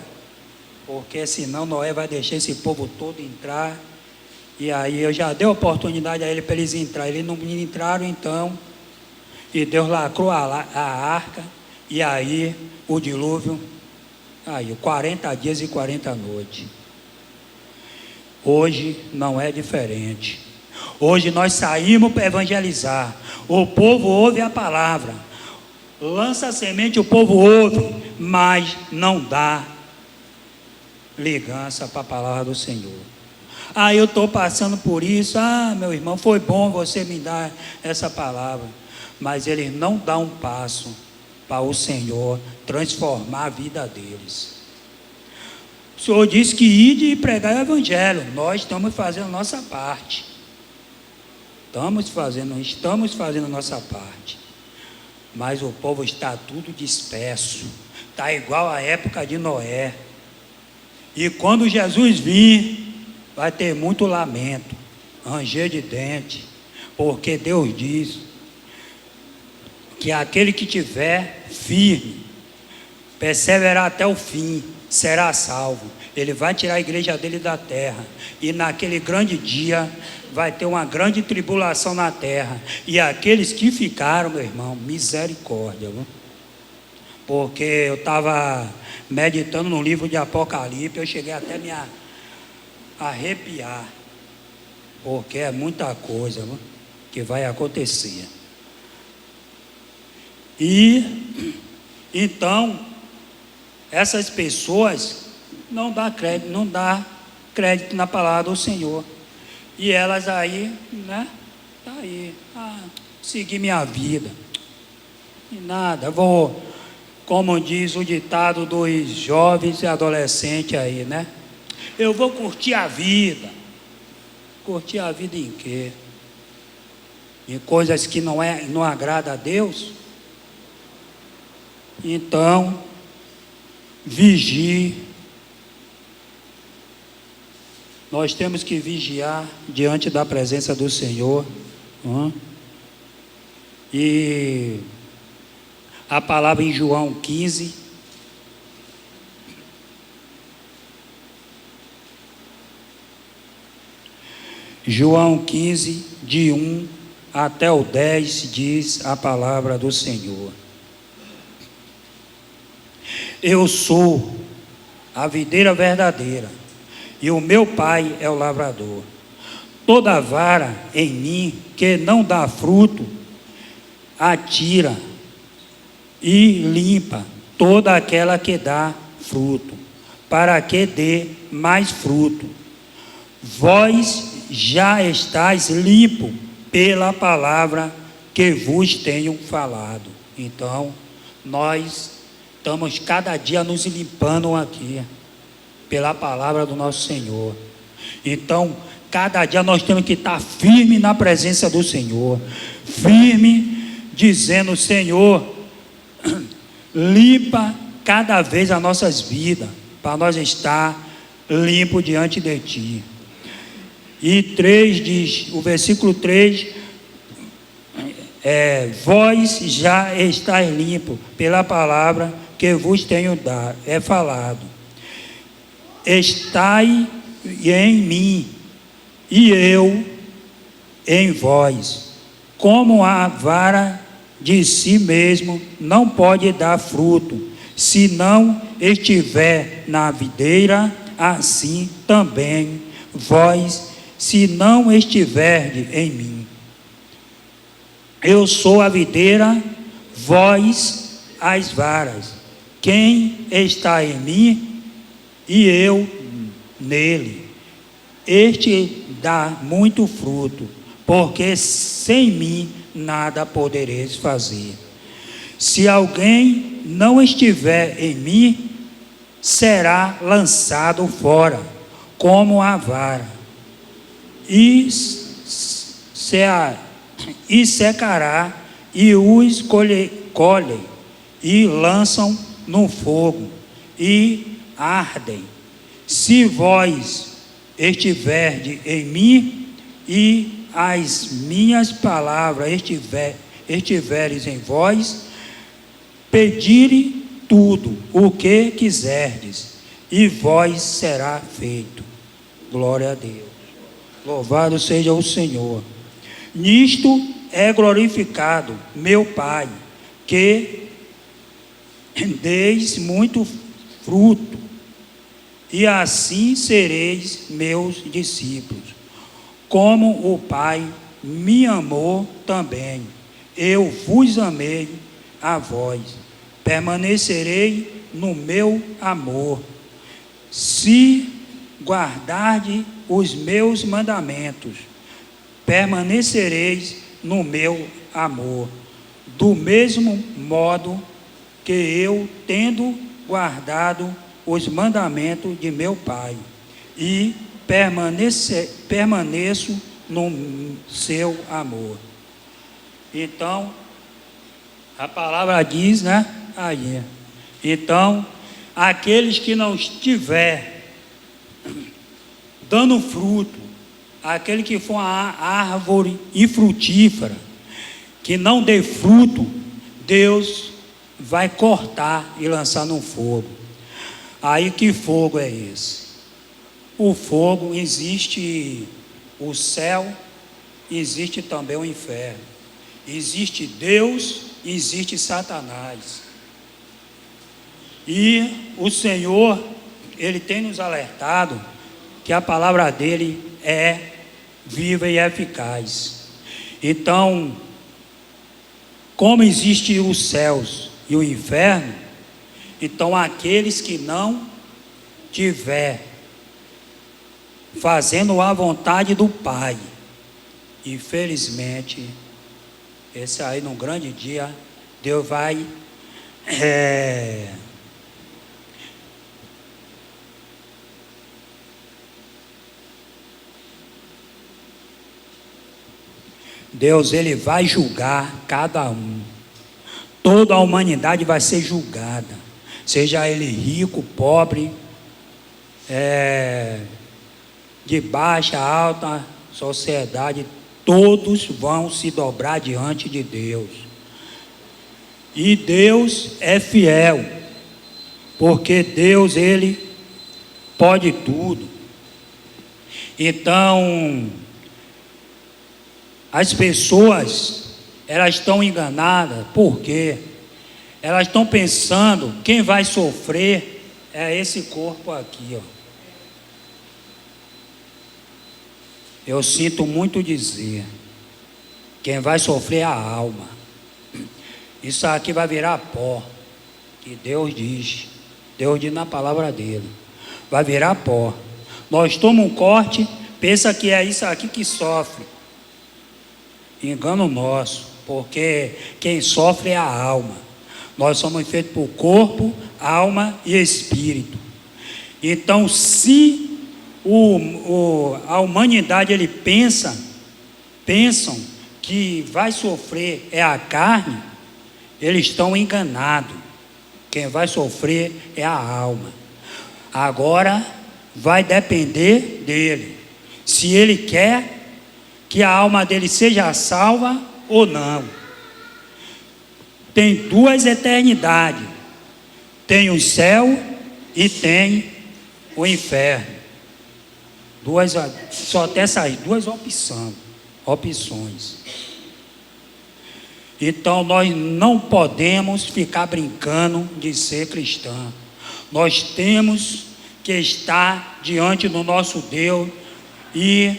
porque senão Noé vai deixar esse povo todo entrar E aí eu já dei oportunidade a ele para eles entrarem. Eles não entraram então, e Deus lacrou a arca, e aí o dilúvio, aí 40 dias e 40 noites. Hoje não é diferente. Hoje nós saímos para evangelizar. O povo ouve a palavra, lança a semente, o povo ouve, mas não dá ligança para a palavra do Senhor. Eu estou passando por isso. Meu irmão, foi bom você me dar essa palavra, mas eles não dão um passo para o Senhor transformar a vida deles. O Senhor disse que ide e pregar o evangelho. Nós estamos fazendo a nossa parte. Estamos fazendo a nossa parte. Mas o povo está tudo disperso. Está igual à época de Noé. E quando Jesus vir, vai ter muito lamento, ranger de dente, porque Deus diz que aquele que tiver firme, perseverar até o fim, será salvo. Ele vai tirar a igreja dele da terra, e naquele grande dia vai ter uma grande tribulação na terra, e aqueles que ficaram, meu irmão, misericórdia, viu? Porque eu estava meditando no livro de Apocalipse, eu cheguei até me arrepiar, porque é muita coisa, viu, que vai acontecer. E então essas pessoas não dá crédito na palavra do Senhor, e elas aí, né, tá aí, seguir minha vida e nada, vou, como diz o ditado dos jovens e adolescentes aí, né, eu vou curtir a vida. Curtir a vida em quê? Em coisas que não agrada a Deus? Então, vigie. Nós temos que vigiar diante da presença do Senhor. E a palavra em João 15. João 15, de 1 até o 10, diz a palavra do Senhor. Eu sou a videira verdadeira, e o meu Pai é o lavrador. Toda vara em mim que não dá fruto, atira e limpa toda aquela que dá fruto, para que dê mais fruto. Vós já estáis limpo pela palavra que vos tenho falado. Então, nós estamos cada dia nos limpando aqui, pela palavra do nosso Senhor. Então, cada dia nós temos que estar firme na presença do Senhor, firme, dizendo: Senhor, limpa cada vez as nossas vidas, para nós estar limpo diante de Ti. E 3 diz, o versículo 3, vós já estáis limpo pela palavra que vos tenho falado. Estai em mim, e eu em vós. Como a vara de si mesmo não pode dar fruto, se não estiver na videira, assim também vós, se não estiverdes em mim. Eu sou a videira, vós as varas. Quem está em mim e eu nele, este dá muito fruto, porque sem mim nada podereis fazer. Se alguém não estiver em mim, será lançado fora, como a vara, e secará, e os colhem, e lançam no fogo, e ardem. Se vós estiverdes em mim, e as minhas palavras estiveres em vós, pedire tudo o que quiserdes, e vós será feito. Glória a Deus. Louvado seja o Senhor. Nisto é glorificado meu Pai, que deis muito fruto, e assim sereis meus discípulos. Como o Pai me amou também, eu vos amei a vós. Permanecerei no meu amor, se guardardes os meus mandamentos. Permanecereis no meu amor, do mesmo modo que eu, tendo guardado os mandamentos de meu Pai, e permaneço no seu amor. Então, a palavra diz, né? Aí. Então, aqueles que não estiver dando fruto, aquele que for uma árvore infrutífera, que não dê fruto, Deus vai cortar e lançar no fogo. Aí que fogo é esse? O fogo, existe o céu, existe também o inferno. Existe Deus, existe Satanás. E o Senhor, Ele tem nos alertado que a palavra dEle é viva e eficaz. Então, como existe os céus e o inferno, então aqueles que não tiver fazendo a vontade do Pai, infelizmente, esse aí num grande dia, Deus vai Deus, Ele vai julgar cada um. Toda a humanidade vai ser julgada, seja ele rico, pobre, de baixa, alta sociedade, todos vão se dobrar diante de Deus. E Deus é fiel, porque Deus, Ele pode tudo. Então, as pessoas, elas estão enganadas, porque elas estão pensando, quem vai sofrer é esse corpo aqui, ó. Eu sinto muito dizer, quem vai sofrer é a alma. Isso aqui vai virar pó, que Deus diz na palavra dele, vai virar pó. Nós tomamos um corte, pensa que é isso aqui que sofre. Engano nosso, porque quem sofre é a alma. Nós somos feitos por corpo, alma e espírito. Então, se a humanidade ele pensam que vai sofrer é a carne, eles estão enganados. Quem vai sofrer é a alma. Agora vai depender dele, se ele quer que a alma dele seja salva ou não. Tem duas eternidades, tem o céu e tem o inferno. Só tem essas duas opções. Então nós não podemos ficar brincando de ser cristão. Nós temos que estar diante do nosso Deus e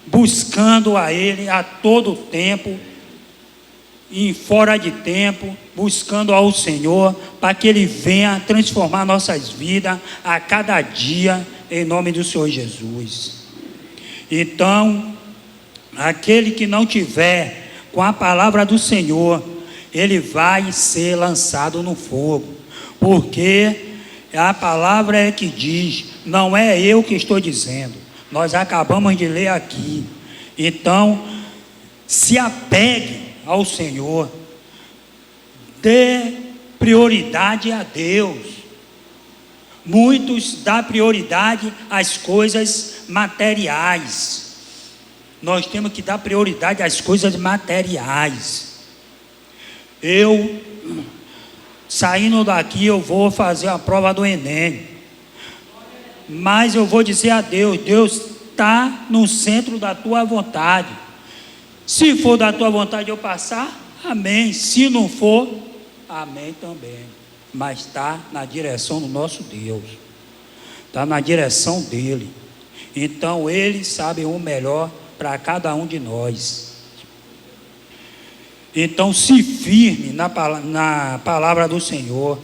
buscando a Ele a todo tempo, e fora de tempo, buscando ao Senhor, para que Ele venha transformar nossas vidas a cada dia, em nome do Senhor Jesus. Então, aquele que não tiver com a palavra do Senhor, ele vai ser lançado no fogo, porque a palavra é que diz, não é eu que estou dizendo, nós acabamos de ler aqui. Então, se apegue ao Senhor, dê prioridade a Deus. Muitos dão prioridade às coisas materiais. Nós temos que dar prioridade às coisas materiais. Eu, saindo daqui, eu vou fazer a prova do Enem. Mas eu vou dizer a Deus, Deus, está no centro da tua vontade. Se for da tua vontade eu passar, amém. Se não for, amém também. Mas está na direção do nosso Deus, está na direção dele. Então ele sabe o melhor para cada um de nós. Então se firme na palavra do Senhor.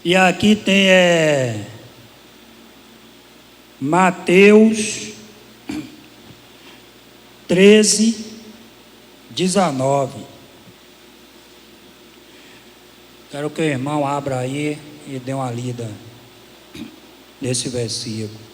E aqui tem Mateus 13, 19. Quero que o irmão abra aí e dê uma lida nesse versículo.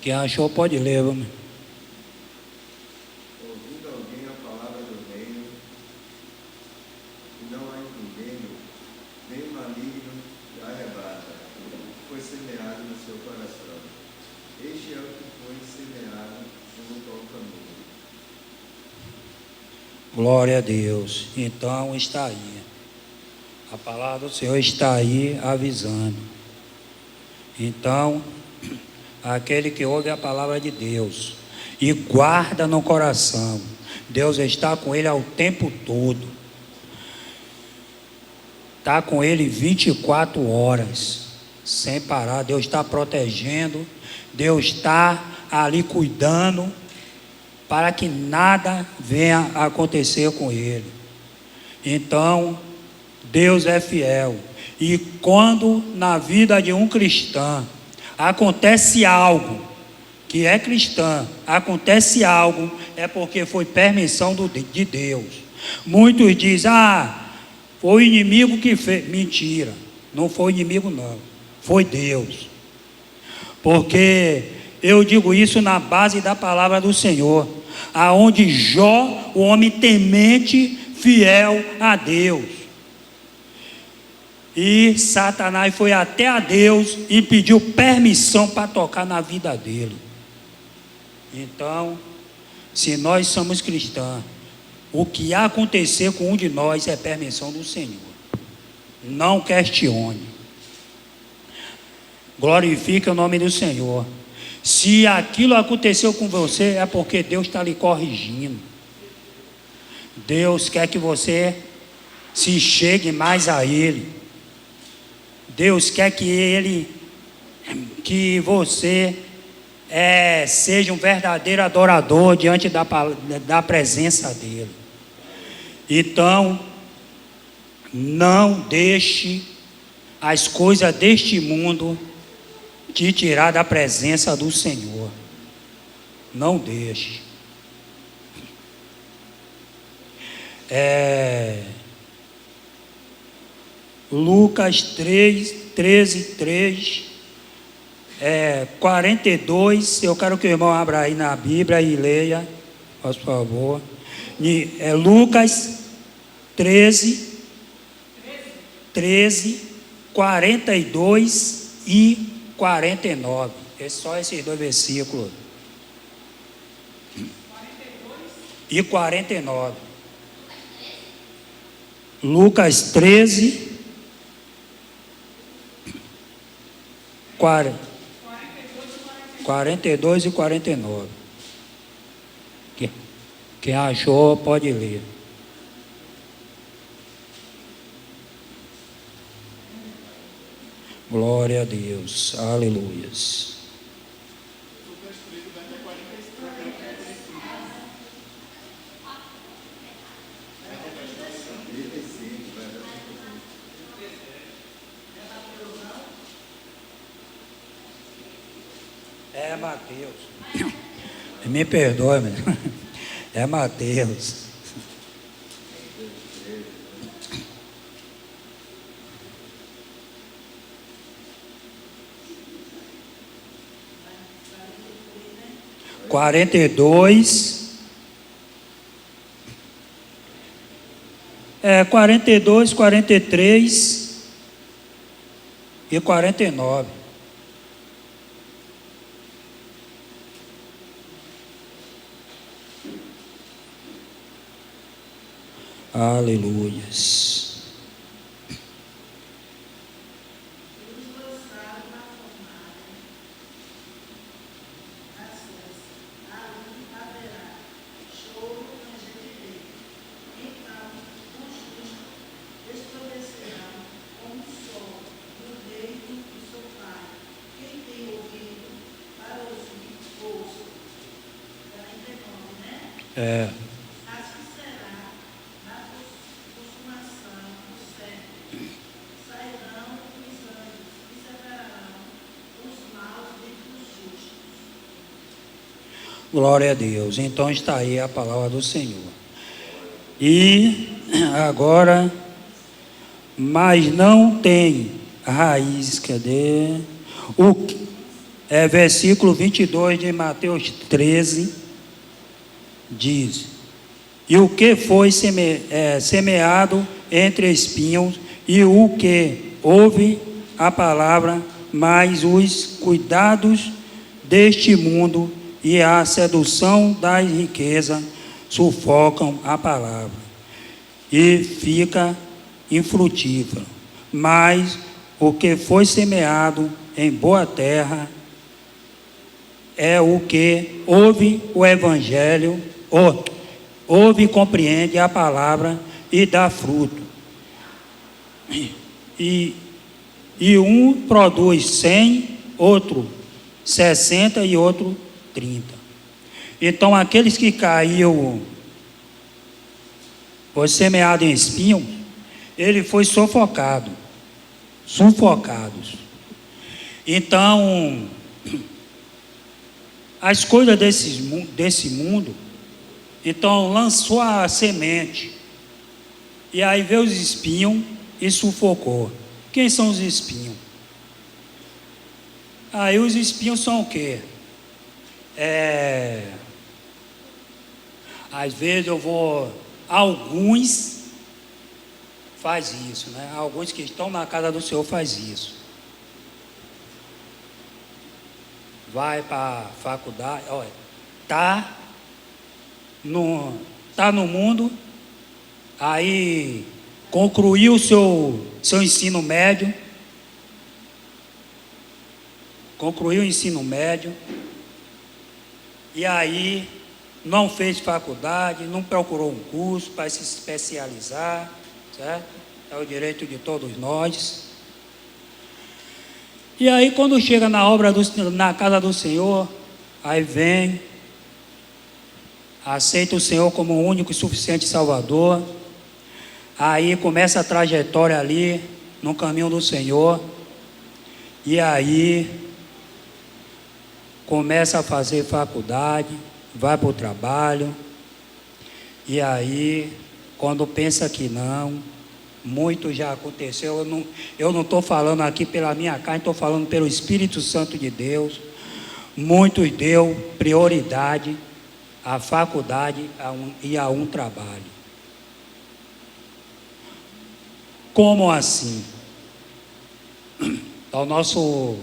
Quem achou pode ler, vamos. Ouvindo alguém a palavra do reino, e não a entendendo, vem o maligno e a arrebata, o que foi semeado no seu coração. Este é o que foi semeado junto ao caminho. Glória a Deus. Então está aí. A palavra do Senhor está aí avisando. Então, aquele que ouve a palavra de Deus e guarda no coração, Deus está com ele ao tempo todo. Está com ele 24 horas, sem parar. Deus está protegendo, Deus está ali cuidando, para que nada venha a acontecer com ele. Então, Deus é fiel. E quando na vida de um cristão acontece algo, que é cristão, acontece algo, é porque foi permissão de Deus. Muitos dizem, foi o inimigo que fez. Mentira, não foi o inimigo não, foi Deus. Porque eu digo isso na base da palavra do Senhor, aonde Jó, o homem temente, fiel a Deus. E Satanás foi até a Deus e pediu permissão para tocar na vida dele. Então, se nós somos cristãos, o que acontecer com um de nós é permissão do Senhor. Não questione. Glorifique o nome do Senhor. Se aquilo aconteceu com você, é porque Deus está lhe corrigindo. Deus quer que você se chegue mais a Ele. Deus quer que você seja um verdadeiro adorador diante da presença dEle. Então, não deixe as coisas deste mundo te tirar da presença do Senhor. Não deixe. Lucas 13, 42, eu quero que o irmão abra aí na Bíblia e leia, por favor. Lucas 13, 42 e 49. É só esses dois versículos. 42 e 49. Lucas 13, 42 e 49. Quem achou pode ler. Glória a Deus, aleluias. É Mateus. Me perdoe, mas é Mateus. 42, 43 e 49. Aleluias. É. Glória a Deus. Então está aí a palavra do Senhor. E agora, mas não tem raiz, cadê? Versículo 22 de Mateus 13, diz: e o que foi semeado entre espinhos, e o que ouve a palavra, mas os cuidados deste mundo e a sedução da riqueza sufocam a palavra e fica infrutífero. Mas o que foi semeado em boa terra é o que ouve o evangelho, ouve e compreende a palavra e dá fruto. E um produz 100, outro 60 e outro 30. Então aqueles que caiu, foi semeado em espinho, ele foi sufocados. Então, as coisas desse mundo, então lançou a semente, e aí veio os espinhos e sufocou. Quem são os espinhos? Aí os espinhos são o quê? Às vezes alguns faz isso, né? Alguns que estão na casa do Senhor faz isso. Vai para a faculdade, olha, tá no mundo, aí concluiu o seu ensino médio, e aí não fez faculdade, não procurou um curso para se especializar, certo? É o direito de todos nós. E aí quando chega na casa do Senhor, aí vem, aceita o Senhor como o único e suficiente Salvador, aí começa a trajetória ali, no caminho do Senhor, e aí começa a fazer faculdade, vai para o trabalho, e aí, quando pensa que não, muito já aconteceu. Eu não estou falando aqui pela minha carne, estou falando pelo Espírito Santo de Deus. Muitos deu prioridade à faculdade e a um trabalho. Como assim? O nosso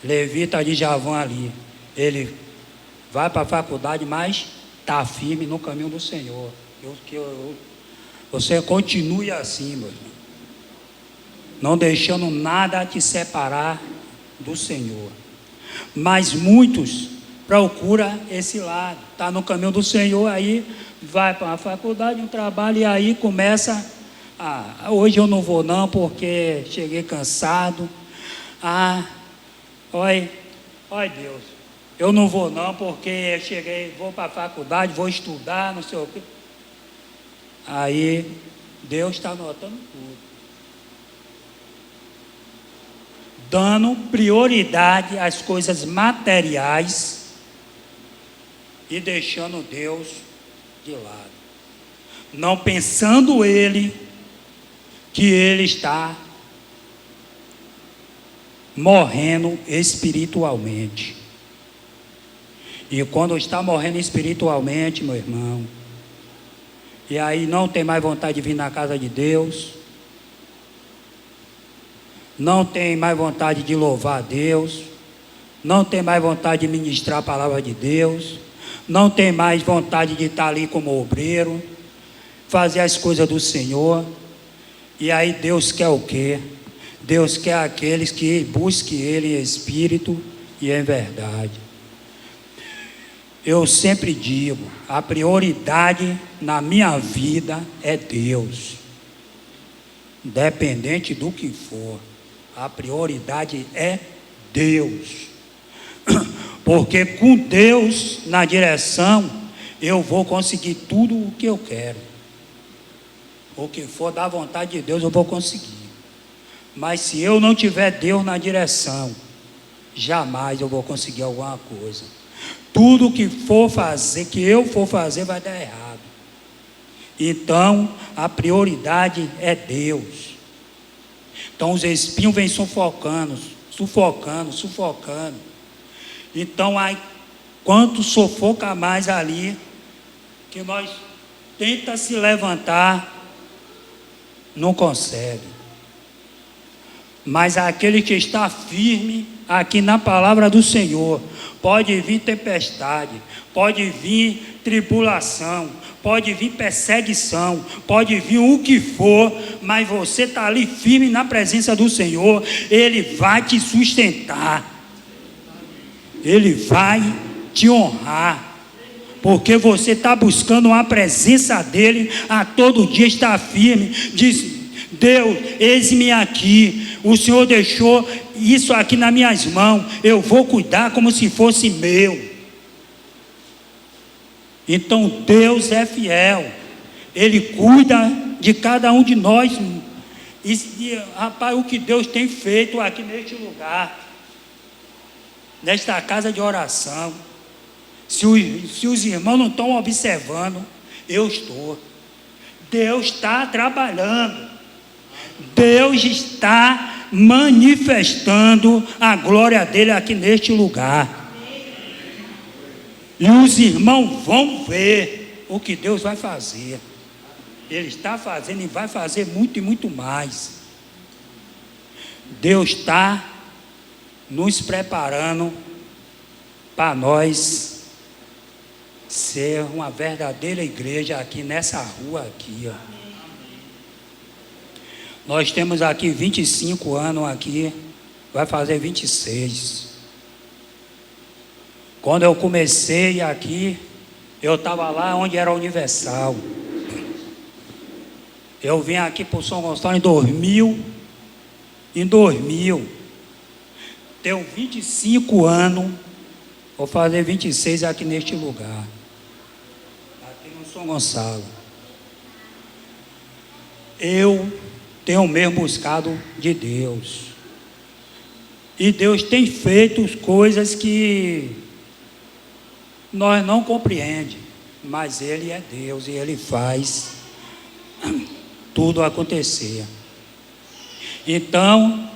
levita de Javã ali, ele vai para a faculdade, mas está firme no caminho do Senhor. Você continue assim, meu irmão, não deixando nada te separar do Senhor. Mas muitos procuram esse lado, está no caminho do Senhor, aí vai para a faculdade, um trabalho, e aí começa, hoje eu não vou não, porque cheguei cansado, olha Deus, eu não vou não, porque vou para a faculdade, vou estudar, não sei o quê. Aí Deus está notando tudo, dando prioridade às coisas materiais e deixando Deus de lado, não pensando que ele está morrendo espiritualmente. E quando está morrendo espiritualmente, meu irmão, E aí não tem mais vontade de vir na casa de Deus. Não tem mais vontade de louvar a Deus. Não tem mais vontade de ministrar a palavra de Deus. Não tem mais vontade de estar ali como obreiro, fazer as coisas do Senhor. E aí Deus quer o quê? Deus quer aqueles que busquem Ele em espírito e em verdade. Eu sempre digo, a prioridade na minha vida é Deus. Independente do que for, a prioridade é Deus. Porque com Deus na direção, eu vou conseguir tudo o que eu quero. O que for da vontade de Deus, eu vou conseguir. Mas se eu não tiver Deus na direção, jamais eu vou conseguir alguma coisa. Tudo que for fazer, que eu for fazer, vai dar errado. Então, a prioridade é Deus. Então, os espinhos vêm sufocando. Então, aí, quanto sufoca mais ali, que nós tenta se levantar, não consegue. Mas aquele que está firme aqui na palavra do Senhor, pode vir tempestade, pode vir tribulação, pode vir perseguição, pode vir o que for, mas você está ali firme na presença do Senhor, Ele vai te sustentar, Ele vai te honrar, porque você está buscando a presença dEle, a todo dia está firme, diz: Deus, eis-me aqui, o Senhor deixou isso aqui nas minhas mãos, eu vou cuidar como se fosse meu. Então Deus é fiel, Ele cuida de cada um de nós. E rapaz, o que Deus tem feito aqui neste lugar, nesta casa de oração, se os irmãos não estão observando, eu estou. Deus está trabalhando, Deus está manifestando a glória dele aqui neste lugar. E os irmãos vão ver o que Deus vai fazer. Ele está fazendo e vai fazer muito e muito mais. Deus está nos preparando para nós ser uma verdadeira igreja aqui nessa rua aqui, ó. Nós temos aqui 25 anos aqui, vai fazer 26. Quando eu comecei aqui, eu estava lá onde era a Universal. Eu vim aqui para o São Gonçalo em 2000. Tenho 25 anos, vou fazer 26 aqui neste lugar. Aqui no São Gonçalo. Eu tenho mesmo buscado de Deus. E Deus tem feito coisas que nós não compreendemos, mas Ele é Deus e Ele faz tudo acontecer. Então,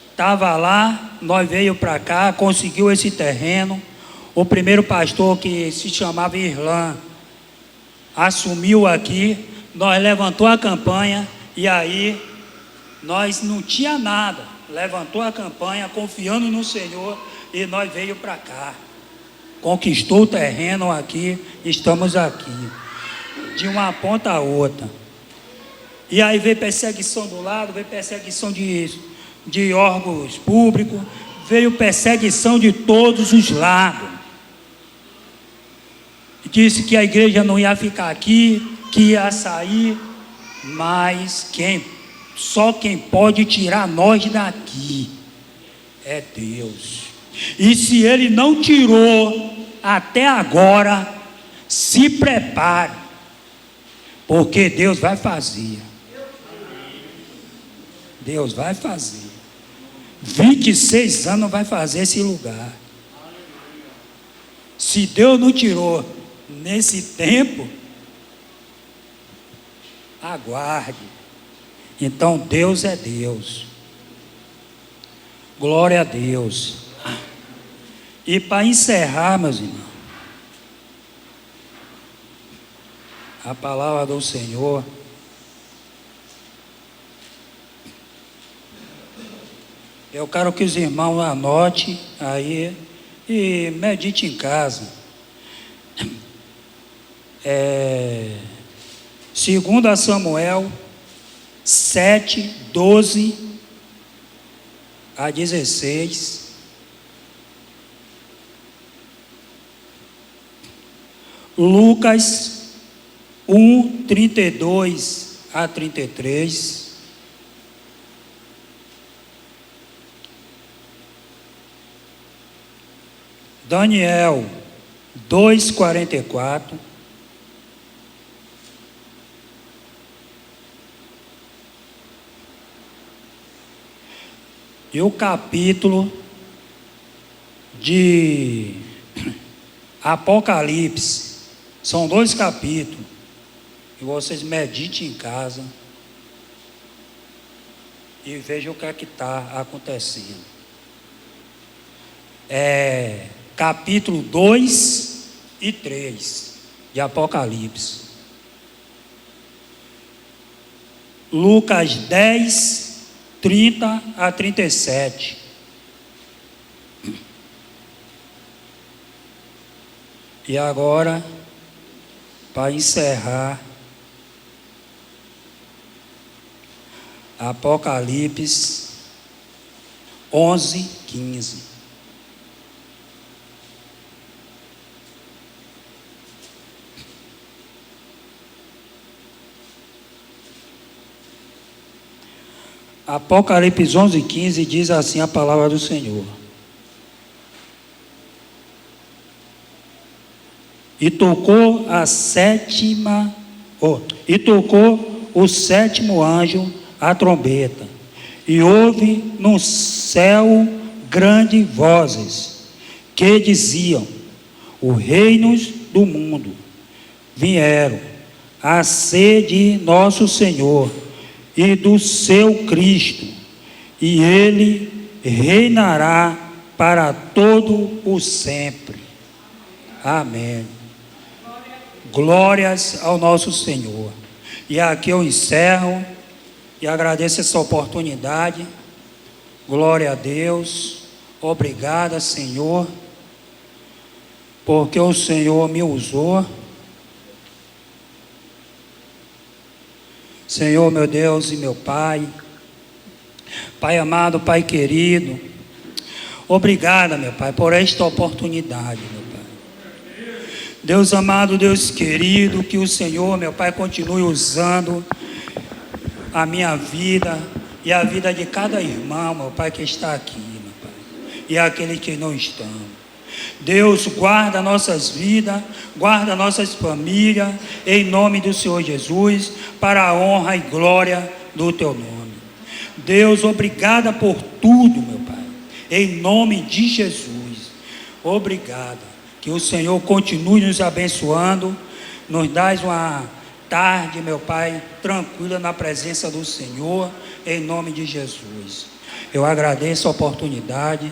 estava lá, nós veio para cá, conseguiu esse terreno. O primeiro pastor, que se chamava Irlan, assumiu aqui. Nós levantou a campanha e aí nós não tinha nada. Levantou a campanha confiando no Senhor e nós veio para cá. Conquistou o terreno aqui, estamos aqui. De uma ponta a outra. E aí veio perseguição do lado, veio perseguição de órgãos públicos, veio perseguição de todos os lados. Disse que a igreja não ia ficar aqui, que ia sair, mas só quem pode tirar nós daqui é Deus. E se Ele não tirou até agora, se prepare, porque Deus vai fazer. Deus vai fazer. 26 anos vai fazer esse lugar. Se Deus não tirou nesse tempo, aguarde. Então Deus é Deus. Glória a Deus. E para encerrar, meus irmãos, A palavra do Senhor. Eu quero que os irmãos anotem aí e medite em casa. 2 Samuel 7, 12 a 16. Lucas 1, 32 a 33. Daniel 2, 44. E o capítulo de Apocalipse. São 2 capítulos. E vocês meditem em casa e vejam o que é que está acontecendo. Capítulo 2 e 3 de Apocalipse. Lucas 10, 30 a 37. E agora, para encerrar, Apocalipse 11, 15. Apocalipse 11, 15 diz assim a palavra do Senhor. E tocou o sétimo anjo a trombeta, e houve no céu grandes vozes que diziam: os reinos do mundo vieram a ser de nosso Senhor e do seu Cristo, e ele reinará para todo o sempre. Amém. Glórias ao nosso Senhor. E aqui eu encerro e agradeço essa oportunidade. Glória a Deus. Obrigada, Senhor, porque o Senhor me usou. Senhor, meu Deus e meu Pai, Pai amado, Pai querido, obrigada, meu Pai, por esta oportunidade, meu Pai. Deus amado, Deus querido, que o Senhor, meu Pai, continue usando a minha vida e a vida de cada irmão, meu Pai, que está aqui, meu Pai, e aquele que não estão. Deus, guarda nossas vidas, guarda nossas famílias, em nome do Senhor Jesus, para a honra e glória do Teu nome. Deus, obrigada por tudo, meu Pai, em nome de Jesus. Obrigada. Que o Senhor continue nos abençoando, nos dá uma tarde, meu Pai, tranquila na presença do Senhor, em nome de Jesus. Eu agradeço a oportunidade.